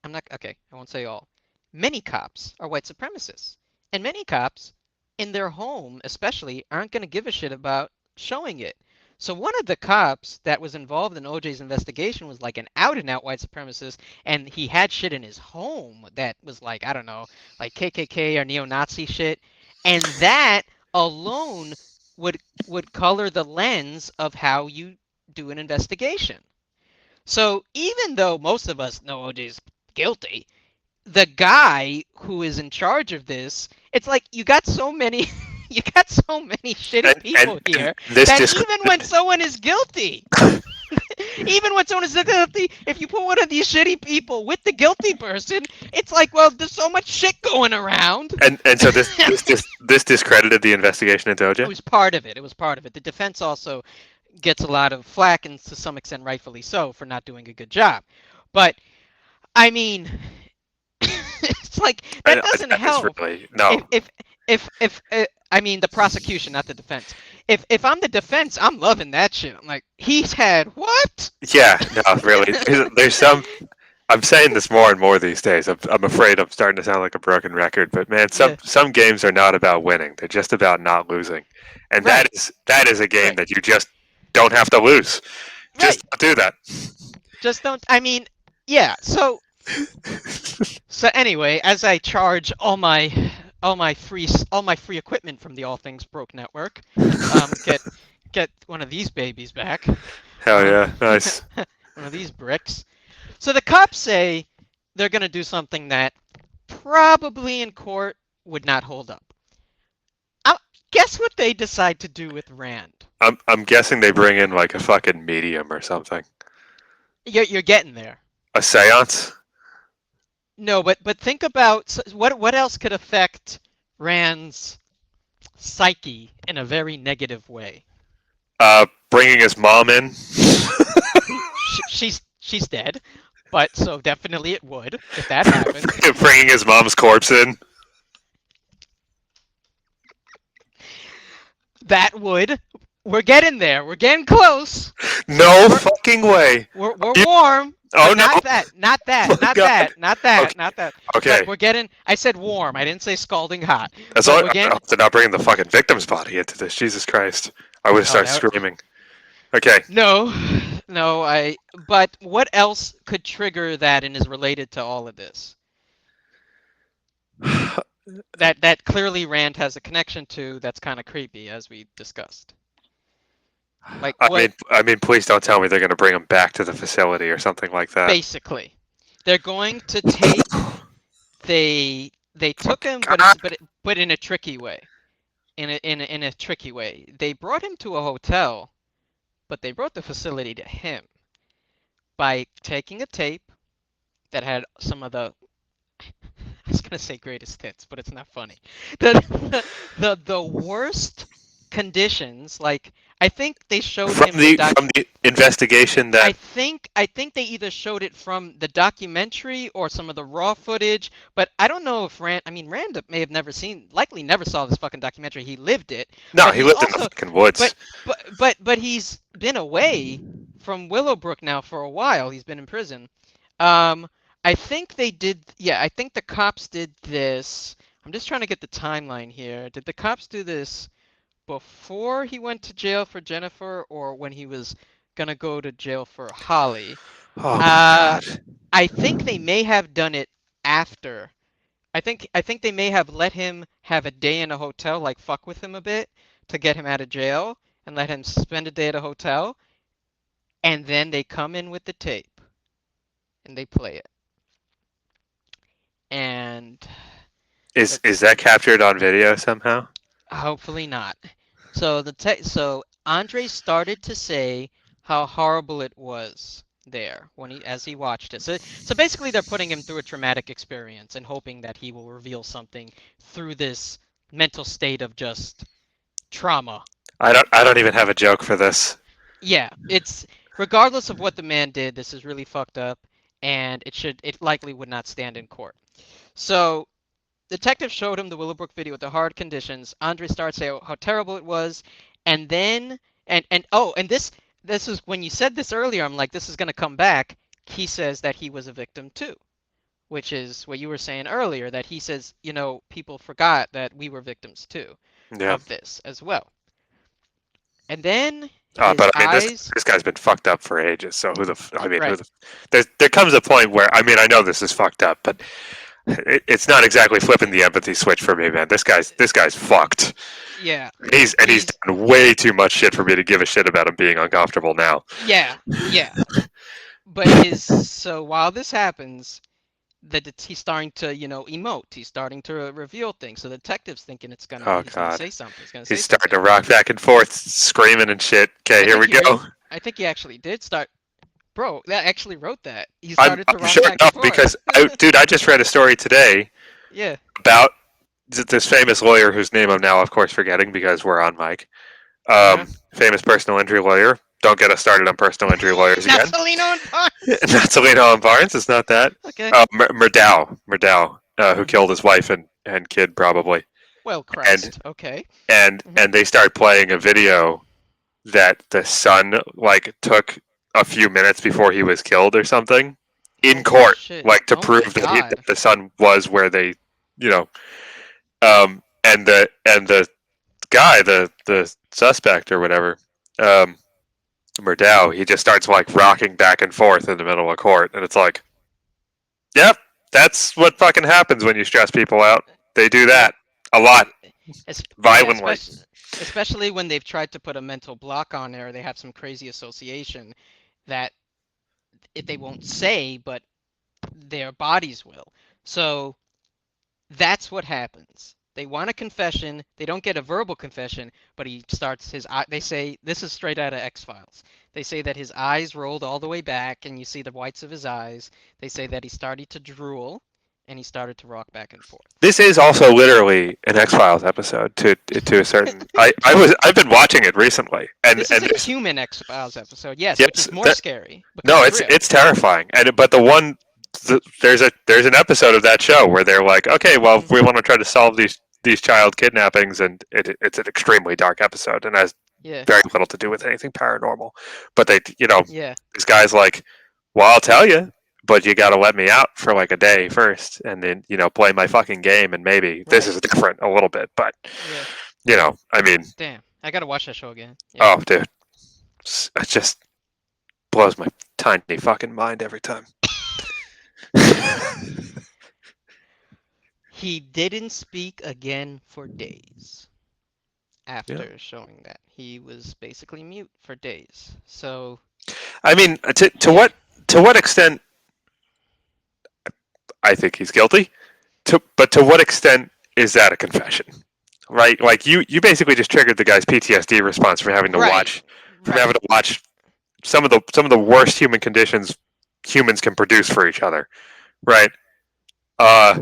I'm not okay. I won't say all. Many cops are white supremacists, and many cops, in their home especially, aren't going to give a shit about showing it. So one of the cops that was involved in OJ's investigation was like an out and out white supremacist, and he had shit in his home that was like, I don't know, like KKK or neo-Nazi shit, and that alone would color the lens of how you do an investigation. So even though most of us know OJ's guilty, the guy who is in charge of this, it's like you got so many you got so many shitty And people and here this that disc even when someone is guilty, Even when someone is guilty, if you put one of these shitty people with the guilty person, it's like, well, there's so much shit going around. And so this discredited the investigation into It OJ. was part of it. It was part of it. The defense also gets a lot of flack, and to some extent, rightfully so, for not doing a good job. But I mean, it's like that doesn't That is help. really no. If I mean the prosecution, not the defense. If I'm the defense, I'm loving that shit. I'm like, he's had what? Yeah, no, really. There's some. I'm saying this more and more these days. I'm afraid I'm starting to sound like a broken record, but man, Yeah. some games are not about winning. They're just about not losing, and Right. that is a game Right. that you just don't have to lose. Right. Just don't do that. Just don't. I mean, yeah. So anyway, as I charge all my free equipment from the All Things Broke network, get one of these babies back. Hell yeah, nice. One of these bricks. So the cops say they're gonna do something that probably in court would not hold up. Guess what they decide to do with Rand? I'm guessing they bring in like a fucking medium or something. You're getting there. A séance? No, but think about what else could affect Rand's psyche in a very negative way. Bringing his mom in. She's dead, but so definitely it would if that happened. Bringing his mom's corpse in. That would. We're getting there. We're getting close. No fucking way. We're warm. Oh but no. Not that. Not that. Oh, Not God. that. Not that. Okay. Not that. Okay. But we're getting. I said warm. I didn't say scalding hot. As But long we're as getting. they're not bringing the fucking victim's body into this. Jesus Christ. I would have started that- screaming. Okay. No. But what else could trigger that and is related to all of this? That clearly Rand has a connection to. That's kind of creepy, as we discussed. Like what? I mean, please don't tell me they're going to bring him back to the facility or something like that. Basically, they're going to take. They took him, but in a tricky way. In a tricky way. They brought him to a hotel, but they brought the facility to him by taking a tape that had some of the. I was gonna say greatest hits, but it's not funny. The worst conditions, like I think they showed From him from the investigation that I think they either showed it from the documentary or some of the raw footage, but I don't know if Rand may have likely never saw this fucking documentary. He lived it. no, but he he's lived in the also- fucking woods. But he's been away from Willowbrook now for a while. He's been in prison. I think they did. Yeah, I think the cops did this. I'm just trying to get the timeline here. Did the cops do this before he went to jail for Jennifer, or when he was gonna go to jail for Holly? Oh my God. I think they may have done it after. I think they may have let him have a day in a hotel, like fuck with him a bit to get him out of jail and let him spend a day at a hotel, and then they come in with the tape and they play it. And Is that captured on video somehow? hopefully not. So Andre started to say how horrible it was there as he watched it. So basically they're putting him through a traumatic experience and hoping that he will reveal something through this mental state of just trauma. I don't even have a joke for this. Yeah, it's regardless of what the man did, this is really fucked up, and it likely would not stand in court. So detective showed him the Willowbrook video with the hard conditions. Andre started saying how terrible it was, and then and this is when you said this earlier. I'm like, this is gonna come back. He says that he was a victim too, which is what you were saying earlier. That he says, people forgot that we were victims too of this as well. And then but I mean, eyes. this guy's been fucked up for ages. So Right. there comes a point where I mean I know this is fucked up, but it's not exactly flipping the empathy switch for me, man. This guy's fucked. Yeah. He's done way too much shit for me to give a shit about him being uncomfortable now. Yeah. But so while this happens, he's starting to emote. He's starting to reveal things. So the detective's thinking he's gonna say something. He's starting to rock back and forth, screaming and shit. Okay, here we go. I think he actually did start. Bro, that actually wrote that. He I'm started to I'm rock sure back no and forth. because dude, I just read a story today Yeah. about this famous lawyer whose name I'm now, of course, forgetting because we're on mic. Uh-huh. Famous personal injury lawyer. Don't get us started on personal injury lawyers Not again. Salino and Barnes. Not Selena and Barnes. It's not that. Okay. Murdow, who Mm-hmm. killed his wife and kid probably, Well, and Christ. Okay. and Mm-hmm. and they start playing a video that the son like took a few minutes before he was killed or something in Holy court, shit. like to Oh my prove that God. the son was where they, you know, and the guy, the suspect or whatever, um, Murdow, he just starts like rocking back and forth in the middle of court, and it's like, yep, that's what fucking happens when you stress people out. They do Yeah. that a lot, Yeah, violently. especially when they've tried to put a mental block on there, they have some crazy association that they won't say, but their bodies will. So that's what happens. They want a confession. They don't get a verbal confession, but he starts his eye. They say this is straight out of X-Files. They say that his eyes rolled all the way back, and you see the whites of his eyes. They say that he started to drool, and he started to rock back and forth. This is also literally an X Files episode to a certain. I've been watching it recently, and This is a there's human X-Files episode, yes, which yes is more that scary because no, it's it's real. it's terrifying, and but there's an episode of that show where they're like, okay, well, Hmm. we want to try to solve these child kidnappings, and it's an extremely dark episode, and has Yeah, very little to do with anything paranormal. But they, you know, yeah, this guy's like, well, I'll tell you, but you got to let me out for like a day first, and then play my fucking game, and maybe this right. is different a little bit, but Yeah. I mean, Damn, I gotta watch that show again. Yeah. oh, dude, it just blows my tiny fucking mind every time. He didn't speak again for days Yeah, after showing that. He was basically mute for days. So, I mean, yeah. to what extent I think he's guilty, but to what extent is that a confession? Right, like you basically just triggered the guy's PTSD response Right. from Right. having to watch some of the worst human conditions humans can produce for each other, right? Uh,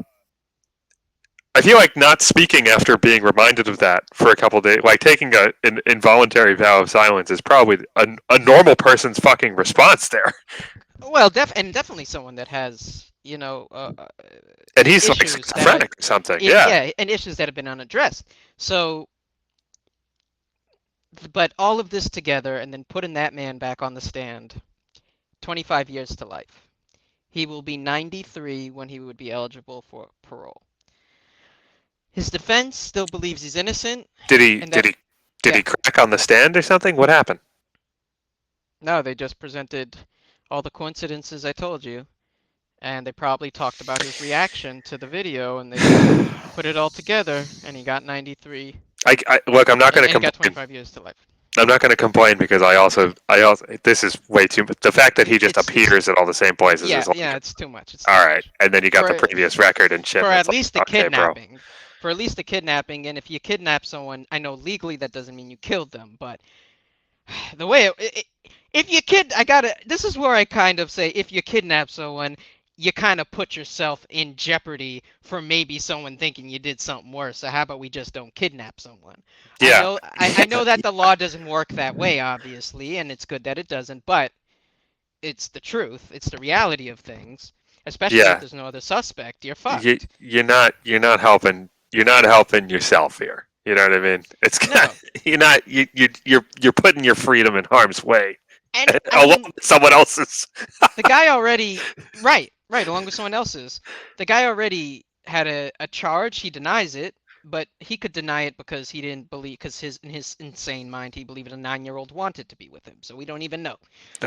I feel like not speaking after being reminded of that for a couple of days, like taking an involuntary vow of silence, is probably a normal person's fucking response there. Well, definitely someone that has, And he's like issues that are, schizophrenic or something. Yeah, yeah, and issues that have been unaddressed. So, but all of this together and then putting that man back on the stand, 25 years to life. He will be 93 when he would be eligible for parole. His defense still believes he's innocent, did he and did that, he did yeah, he crack on the stand or something? What happened? no, they just presented all the coincidences I told you, and they probably talked about his reaction to the video, and they put it all together, and he got 93, I look. I'm not and, going to and he got complain. 25 years to life. I'm not going to complain because I also this is way too. The fact that he just It's appears at all the same places yeah, is like, yeah, it's too much. It's too all right. much. And then you got the For previous record and shit. for And at it's like, least the okay, bro. kidnapping. For at least the kidnapping, and if you kidnap someone, I know legally that doesn't mean you killed them, but the way if you I gotta. This is where I kind of say if you kidnap someone, you kind of put yourself in jeopardy for maybe someone thinking you did something worse. So how about we just don't kidnap someone? I Yeah, know I know that the law doesn't work that way, obviously, and it's good that it doesn't, but it's the truth. It's the reality of things. Especially if yeah. there's no other suspect, you're You fucked. you're not helping yourself here. You know what I mean? It's No, you're not you're putting your freedom in harm's way and I along mean with someone else's. the guy already right along with someone else's. The guy already had a charge. He denies it, but he could deny it because he didn't believe because his in his insane mind he believed a 9-year-old wanted to be with him. So we don't even know.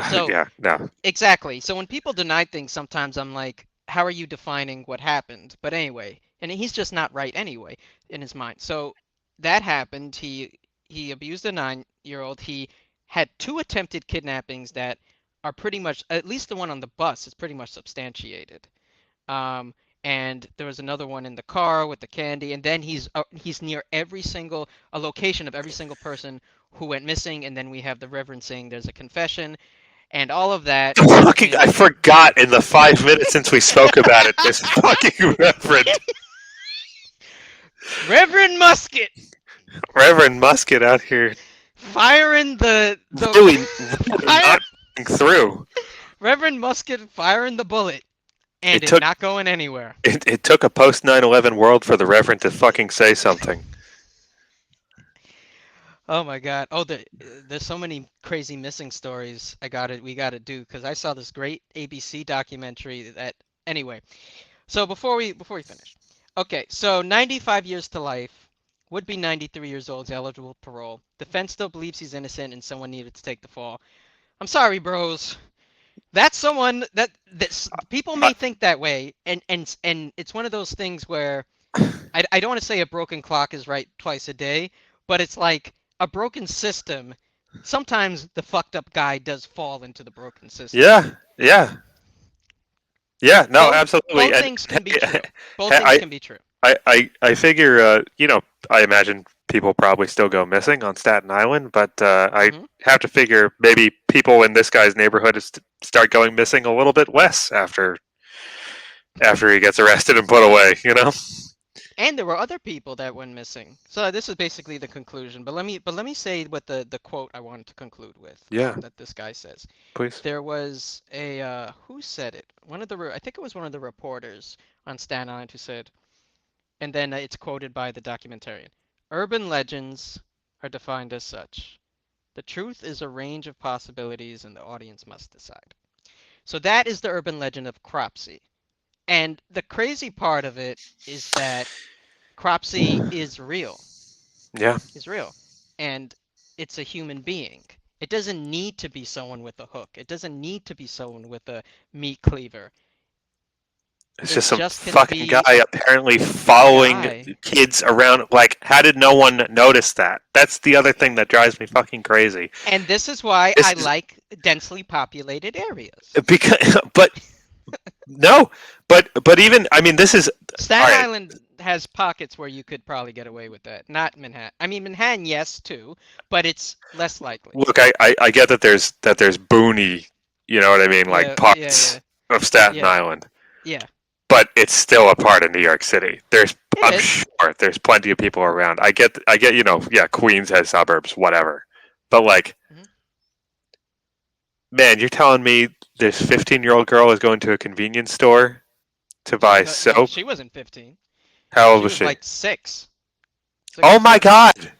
So Yeah, no. exactly. So when people deny things, sometimes I'm like, how are you defining what happened? But anyway, and he's just not right anyway in his mind. So that happened. He abused a 9-year-old. He had two attempted kidnappings that are pretty much, at least the one on the bus is pretty much substantiated. Um, and there was another one in the car with the candy, and then he's near every single a location of every single person who went missing, and then we have the reverend saying there's a confession, And all of that Fucking, I in forgot in the 5 minutes since we spoke about it. This fucking Reverend Musket Reverend Musket out here firing the really fire, not through. Reverend Musket firing the bullet, and It it took not going anywhere. it took a post 9/11 world for the Reverend to fucking say something. Oh my God! Oh, there's so many crazy missing stories. We got to do because I saw this great ABC documentary that. Anyway, so before we finish, okay. So 95 years to life, would be 93 years old, is eligible for parole. Defense still believes he's innocent, and someone needed to take the fall. I'm sorry, bros. That's someone that people I, may think that way, and it's one of those things where I don't want to say a broken clock is right twice a day, but it's like a broken system. Sometimes the fucked up guy does fall into the broken system. yeah, yeah, yeah. No, Both absolutely. both And things can be true. Both things I can be true. I figure I imagine people probably still go missing on Staten Island, but I Hmm. have to figure maybe people in this guy's neighborhood start going missing a little bit less after he gets arrested and put away. And there were other people that went missing. So this is basically the conclusion. But let me say what the quote I wanted to conclude with Yeah, that this guy says. please. There was a who said it? I think it was one of the reporters on Staten Island who said, and then it's quoted by the documentarian. Urban legends are defined as such. The truth is a range of possibilities, and the audience must decide. So that is the urban legend of Cropsey. And the crazy part of it is that Cropsey Yeah, is real, and it's a human being. It doesn't need to be someone with a hook. It doesn't need to be someone with a meat cleaver. it's It just some just can fucking be guy apparently a following guy. kids around. Like, how did no one notice that? That's the other thing that drives me fucking crazy. And this is why This I is like densely populated areas. because, but no, but even I mean, this is all Staten right. Island has pockets where you could probably get away with that. Not Manhattan. I mean, Manhattan, yes, too, but it's less likely. Look, I get that there's boony, you know what I mean, like Yeah, yeah, parts yeah, of Staten yeah, Island, yeah. but it's still a part of New York City. It I'm is. sure there's plenty of people around. I get, yeah, Queens has suburbs, whatever, but like, Mhm. man, you're telling me this 15-year-old girl is going to a convenience store to buy No, soap? she wasn't 15. How old She was was she? like six or Oh my seven. god!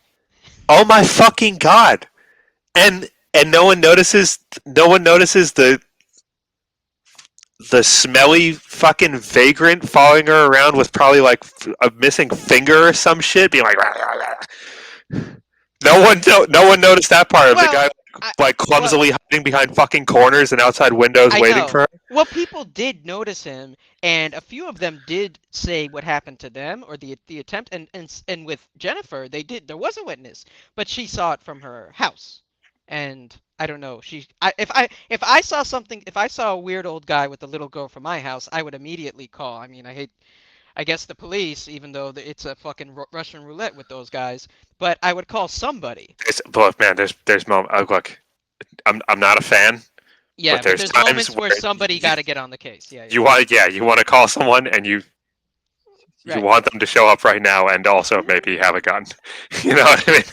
Oh my fucking god! And no one notices the smelly fucking vagrant following her around with probably like a missing finger or some shit, being like, "Rah, rah, rah." No one noticed that part of the Well, guy I like well clumsily hiding behind fucking corners and outside windows I waiting know. for her. Well, people did notice him, and a few of them did say what happened to them or the attempt. And with Jennifer, they did. There was a witness, but she saw it from her house. And I don't know. If I saw a weird old guy with a little girl from my house, I would immediately call. I mean, I guess the police, even though it's a fucking Russian roulette with those guys. But I would call somebody. Look, man, there's moments. Look, I'm not a fan, but Yeah, but there's there's times moments where where somebody got to get on the case. Yeah, yeah, you want to call someone and you right. want them to show up right now and also maybe have a gun. You know what I mean?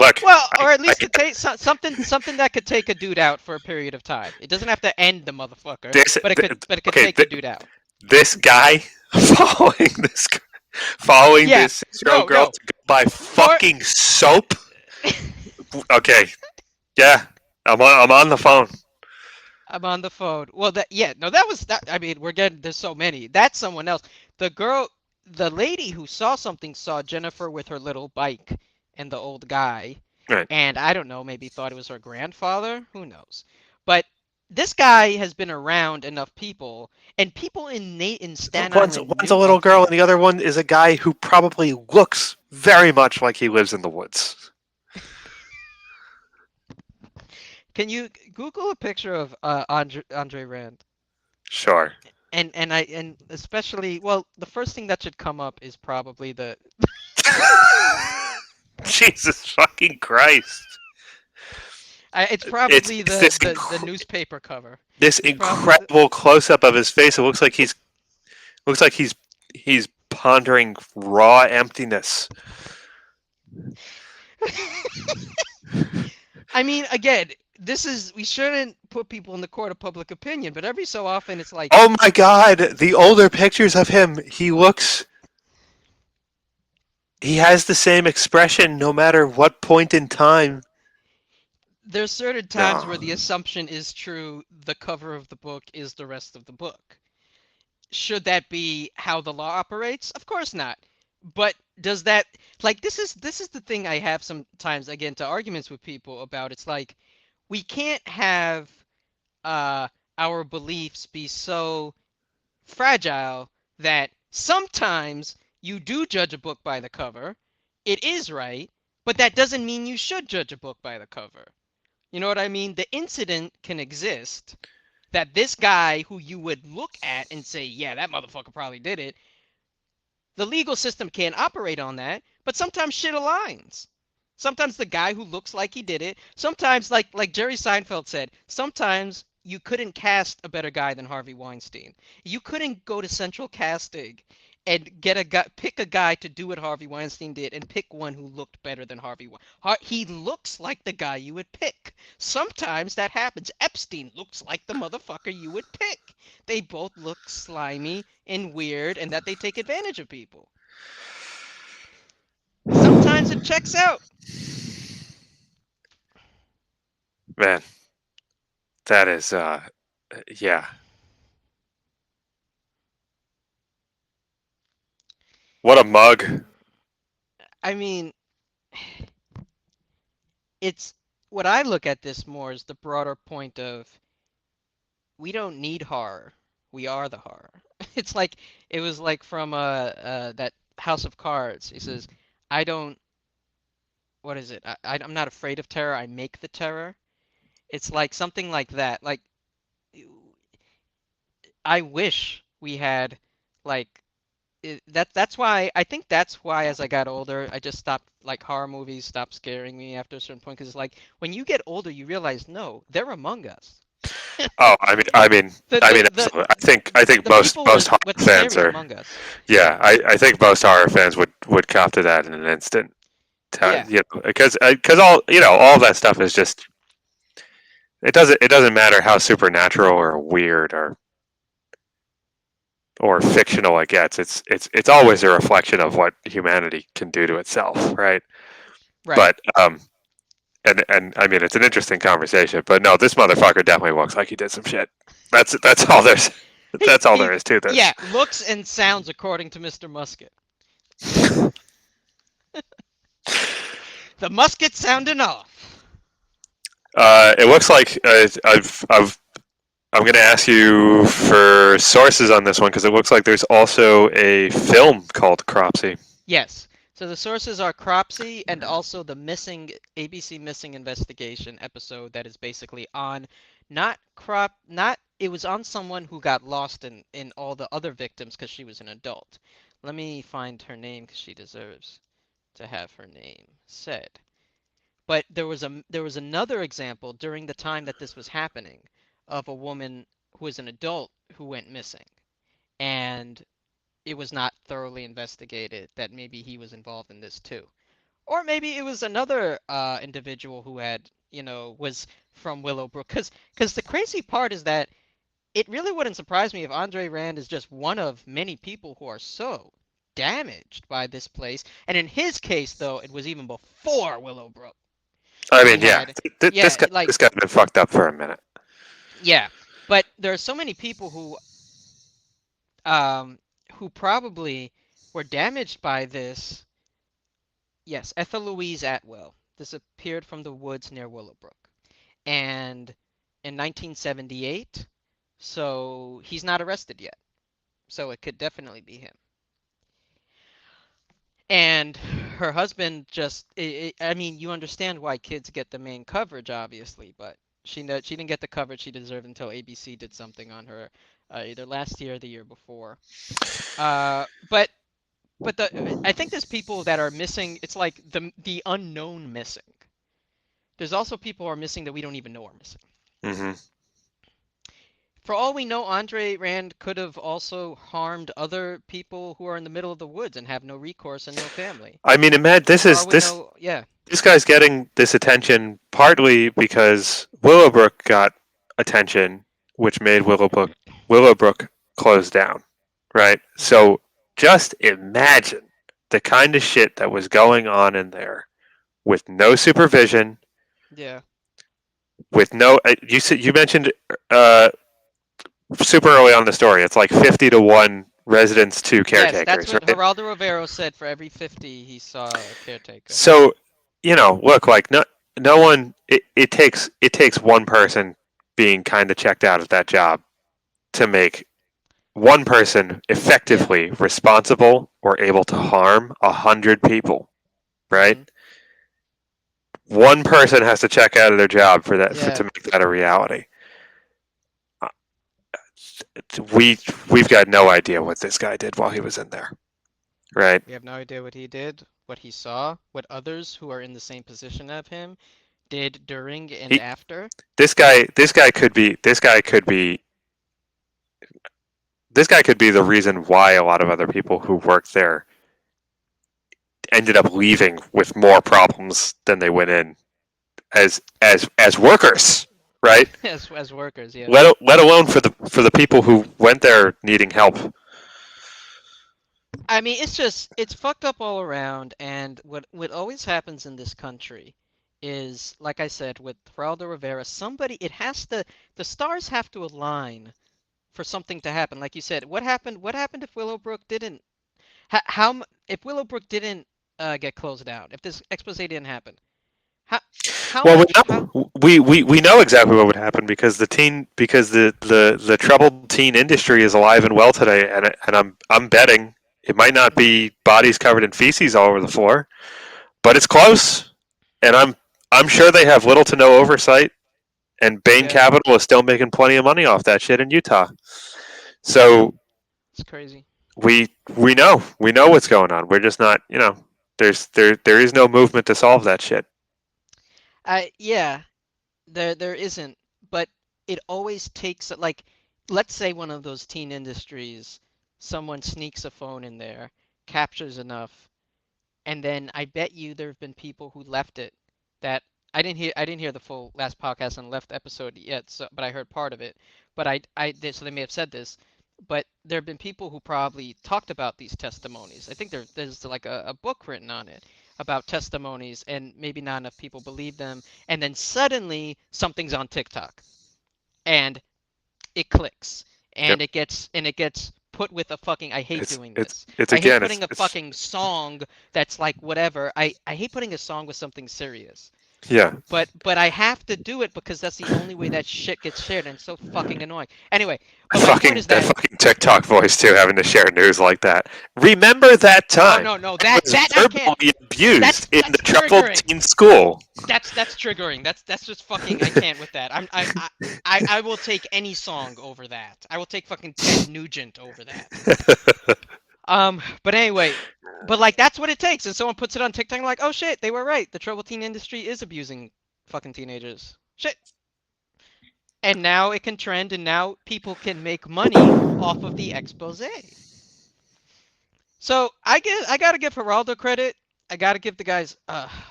Look, Well, or at I least to take something that could take a dude out for a period of time. It doesn't have to end the motherfucker, this but it could okay. take the dude out. This guy following this following Yeah. this 6-year-old No, girl no. to go buy For fucking soap. Okay, yeah, I'm on the phone. I'm on the phone. Well, that yeah, no, that was that. I mean, we're getting there's so many. That's someone else. The girl, the lady who saw something saw Jennifer with her little bike and the old guy, Right. and I don't know, maybe thought it was her grandfather. Who knows? But this guy has been around enough people, and people in Staten Island One's a knew little of girl him. and the other one is a guy who probably looks very much like he lives in the woods. Can you Google a picture of Andre Rand? Sure. And especially, well, the first thing that should come up is probably the Jesus fucking Christ. It's It's, probably it's the newspaper cover. this It's probably the. incredible close up of his face. It looks like he's pondering raw emptiness. I mean, again, we shouldn't put people in the court of public opinion, but every so often it's like Oh my God! The older pictures of him, he has the same expression no matter what point in time. there's certain times No. where the assumption is true, the cover of the book is the rest of the book. Should that be how the law operates? Of course not. But does that like this is the thing I have sometimes again to arguments with people about. It's like we can't have uh our beliefs be so fragile that sometimes you do judge a book by the cover. It is right, but that doesn't mean you should judge a book by the cover. You know what I mean? The incident can exist that this guy who you would look at and say, yeah, that motherfucker probably did it, the legal system can't operate on that, but sometimes shit aligns. Sometimes the guy who looks like he did it, sometimes like Jerry Seinfeld said, sometimes you couldn't cast a better guy than Harvey Weinstein. You couldn't go to central casting and get a guy, pick a guy to do what Harvey Weinstein did and pick one who looked better than Harvey. He looks like the guy you would pick. Sometimes that happens. Epstein looks like the motherfucker you would pick. They both look slimy and weird and that they take advantage of people. Sometimes it checks out. Man, that is yeah. What a mug. I mean, it's what I look at this more is the broader point of we don't need horror. We are the horror. It's like it was like from that House of Cards. He says, "I don't. What is it? I'm not afraid of terror. I make the terror." It's like something like that. Like I wish we had like that's why I think that's why as I got older I just stopped like horror movies stopped scaring me after a certain point because it's like when you get older you realize no they're among us. Oh, the, I the mean, the absolutely. I think the people most horror what's fans scary are. among us. Yeah, I think most horror fans would cop to that in an instant. Yeah, You know, because all all that stuff is just it doesn't matter how supernatural or weird or fictional it gets. It's always a reflection of what humanity can do to itself, right? right. But and I mean it's an interesting conversation, but no, this motherfucker definitely looks like he did some shit. That's all there's He that's all there he is to yeah, this. looks and sounds according to Mr. Musket. The musket sounding off. It looks like I'm going to ask you for sources on this one because it looks like there's also a film called Cropsey. Yes. So the sources are Cropsey and also the missing ABC Missing Investigation episode that is basically on not it was on someone who got lost in all the other victims because she was an adult. Let me find her name because she deserves to have her name said. But there was another example during the time that this was happening of a woman who was an adult who went missing and it was not thoroughly investigated that maybe he was involved in this too. Or maybe it was another individual who had, was from Willowbrook. Because the crazy part is that it really wouldn't surprise me if Andre Rand is just one of many people who are so damaged by this place. And in his case, though, it was even before Willowbrook. I He mean, yeah, had, yeah, like, this guy's been fucked up for a minute. yeah. But there are so many people um, who probably were damaged by this. Yes, Ethel Louise Atwell disappeared from the woods near Willowbrook. And in 1978, so he's not arrested yet. So it could definitely be him. And her husband just, I mean, you understand why kids get the main coverage, obviously, but she didn't get the coverage she deserved until ABC did something on her either last year or the year before. But I think there's people that are missing. It's like the unknown missing. There's also people who are missing that we don't even know are missing. Hmm. For all we know, Andre Rand could have also harmed other people who are in the middle of the woods and have no recourse and no family. I mean, imagine For all we know, yeah, this guy's getting this attention partly because Willowbrook got attention, which made Willowbrook close down, right? hmm So just imagine the kind of shit that was going on in there with no supervision, yeah, with no. You mentioned uh, super early on in the story. It's like 50 to 1 residents to yes, that's caretakers, what right? Geraldo Rivero said. For every 50, he saw a caretaker. So look, like no one. It takes one person being kind of checked out of that job to make one person Yeah. effectively responsible or able to harm 100 people, right? hmm One person has to check out of their job for that Yeah. to make that a reality. Uh, we've got no idea what this guy did while he was in there, right? We have no idea what he did, what he saw, what others who are in the same position of him did during and He after. this guy could be the reason why a lot of other people who worked there ended up leaving with more problems than they went in as workers, right? as workers, yeah. Let alone for the people who went there needing help. I mean, it's fucked up all around, and what always happens in this country is, like I said, with Geraldo Rivera, somebody it has to the stars have to align for something to happen. Like you said, what happened if Willowbrook didn't if Willowbrook didn't get closed down, if this expose didn't happen? How how Well, we much how know we know exactly what would happen because the troubled teen industry is alive and well today, and I'm betting it might not be bodies covered in feces all over the floor, but it's close, and I'm sure they have little to no oversight, and Bain yeah, Capital is still making plenty of money off that shit in Utah. So it's crazy. we know what's going on. We're just not there is no movement to solve that shit. Yeah, there isn't, but it always takes like let's say one of those teen industries, someone sneaks a phone in there, captures enough, and then I bet you there have been people who left it that I didn't hear the full last podcast and left episode yet, so but I heard part of it. But so they may have said this, but there have been people who probably talked about these testimonies. I think there's like a book written on it about testimonies, and maybe not enough people believe them, and then suddenly something's on TikTok and it clicks Yep. and it gets put with a fucking I hate It's doing it's this. it's I hate again putting a it's fucking song that's like whatever. I hate putting a song with something serious. yeah. But I have to do it because that's the only way that shit gets shared and it's so fucking annoying. Anyway, but my point Fucking is that that fucking TikTok voice too, having to share news like that. Remember that oh time no no I was that I can't. verbally abused in the That's troubled triggering. teen school. That's triggering. That's just fucking. I can't with that. I will take any song over that. I will take fucking Ted Nugent over that. But anyway, but like that's what it takes. And someone puts it on TikTok, and like, oh shit, they were right. The troubled teen industry is abusing fucking teenagers. Shit. And now it can trend, and now people can make money off of the expose. So I gotta give Geraldo credit. I gotta give the guys.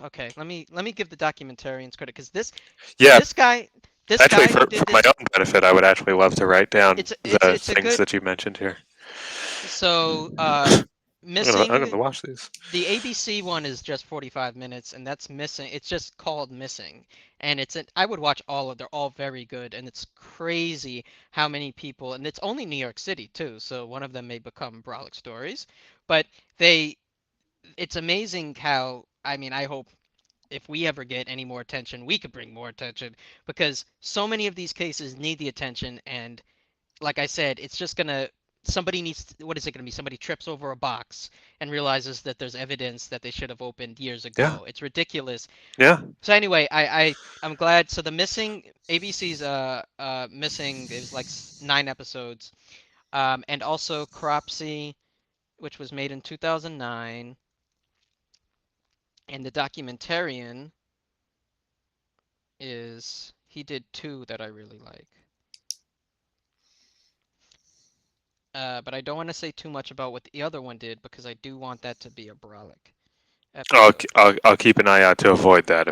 Okay. Let me give the documentarians credit because Yeah, this guy this actually, guy who for did my this own benefit, I would actually love to write down the it's a things good. that you mentioned here. So I'm missing gonna watch these. the ABC one is just 45 minutes, and that's missing. It's just called Missing, and I would watch all of. They're all very good, and it's crazy how many people. And it's only New York City too, so one of them may become Brolic stories, but they. It's amazing how. I mean, I hope if we ever get any more attention, we could bring more attention because so many of these cases need the attention, and like I said, it's just gonna somebody needs what is it gonna be? Somebody trips over a box and realizes that there's evidence that they should have opened years Yeah, ago. It's ridiculous. yeah. So anyway, I'm glad. So the missing ABC's missing is like 9 episodes, and also Cropsey, which was made in 2009, and the documentarian is he did two that I really like. But I don't want to say too much about what the other one did because I do want that to be a Brolic episode. I'll keep an eye out to avoid that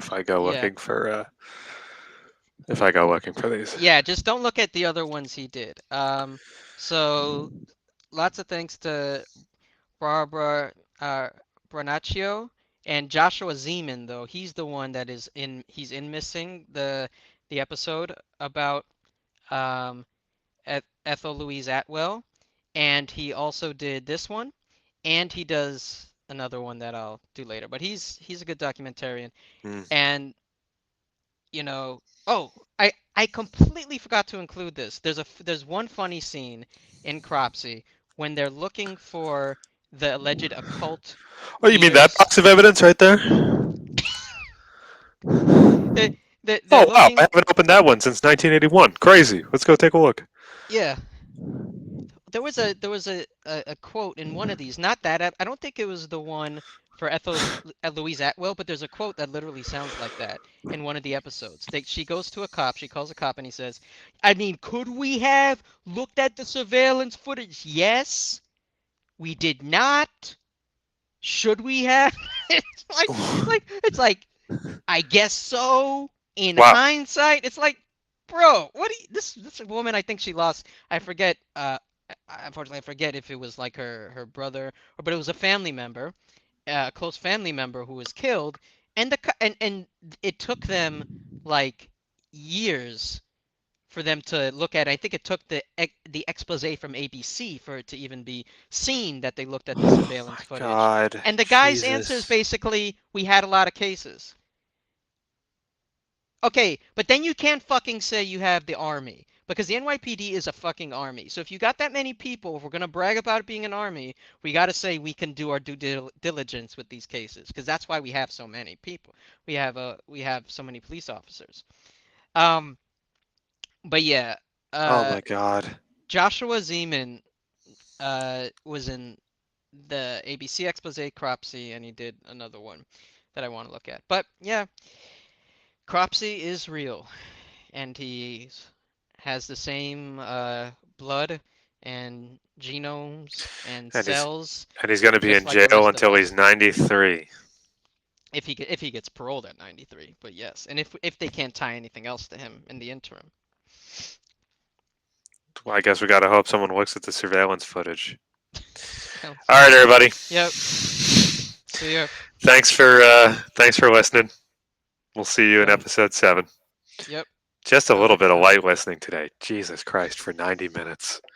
Yeah, if I go looking for these. yeah. Just don't look at the other ones he did. So lots of thanks to Barbara Branaccio and Joshua Zeman, though he's the one that is in. He's in missing the episode about um, Ethel Louise Atwell, and he also did this one, and he does another one that I'll do later. But he's a good documentarian, Hmm. and oh, I completely forgot to include this. There's one funny scene in Cropsey when they're looking for the alleged occult Oh, you mean that ears. box of evidence right there? They, they're Oh wow, I looking. haven't opened that one since 1981. Crazy. Let's go take a look. Yeah, there was a quote in one of these. Not that I don't think it was the one for Ethel Louise Atwell, but there's a quote that literally sounds like that in one of the episodes. She goes to a cop. She calls a cop and he says, "I mean, could we have looked at the surveillance footage? Yes, we did not. Should we have?" It's like I guess so. In Wow. hindsight, it's like, bro, what do you, this woman? I think she lost. I forget. Unfortunately, I forget if it was like her brother or, but it was a family member, a close family member who was killed, and and it took them like years for them to look at. I think it took the expose from ABC for it to even be seen that they looked at the Oh surveillance my footage. God. And the guy's answer is Jesus. basically, we had a lot of cases. Okay, but then you can't fucking say you have the army because the NYPD is a fucking army. So if you got that many people, if we're gonna brag about it being an army, we got to say we can do our diligence with these cases because that's why we have so many people. We have so many police officers. Um, but yeah, Oh uh, my God. Joshua Zeman was in the ABC expose Cropsey, and he did another one that I want to look at. But yeah, Cropsey is real, and he has the same blood and genomes and And he's cells, and he's going to be just in like the jail rest of until he's us. 93. If he gets paroled at 93, but yes, and if they can't tie anything else to him in the interim. Well, I guess we got to hope someone looks at the surveillance footage. Sounds All good. right, everybody. Yep. See ya. Thanks for listening. We'll see you in Fun. episode 7. Yep. Just a Sounds little like bit of fun. light listening today. Jesus Christ, for 90 minutes.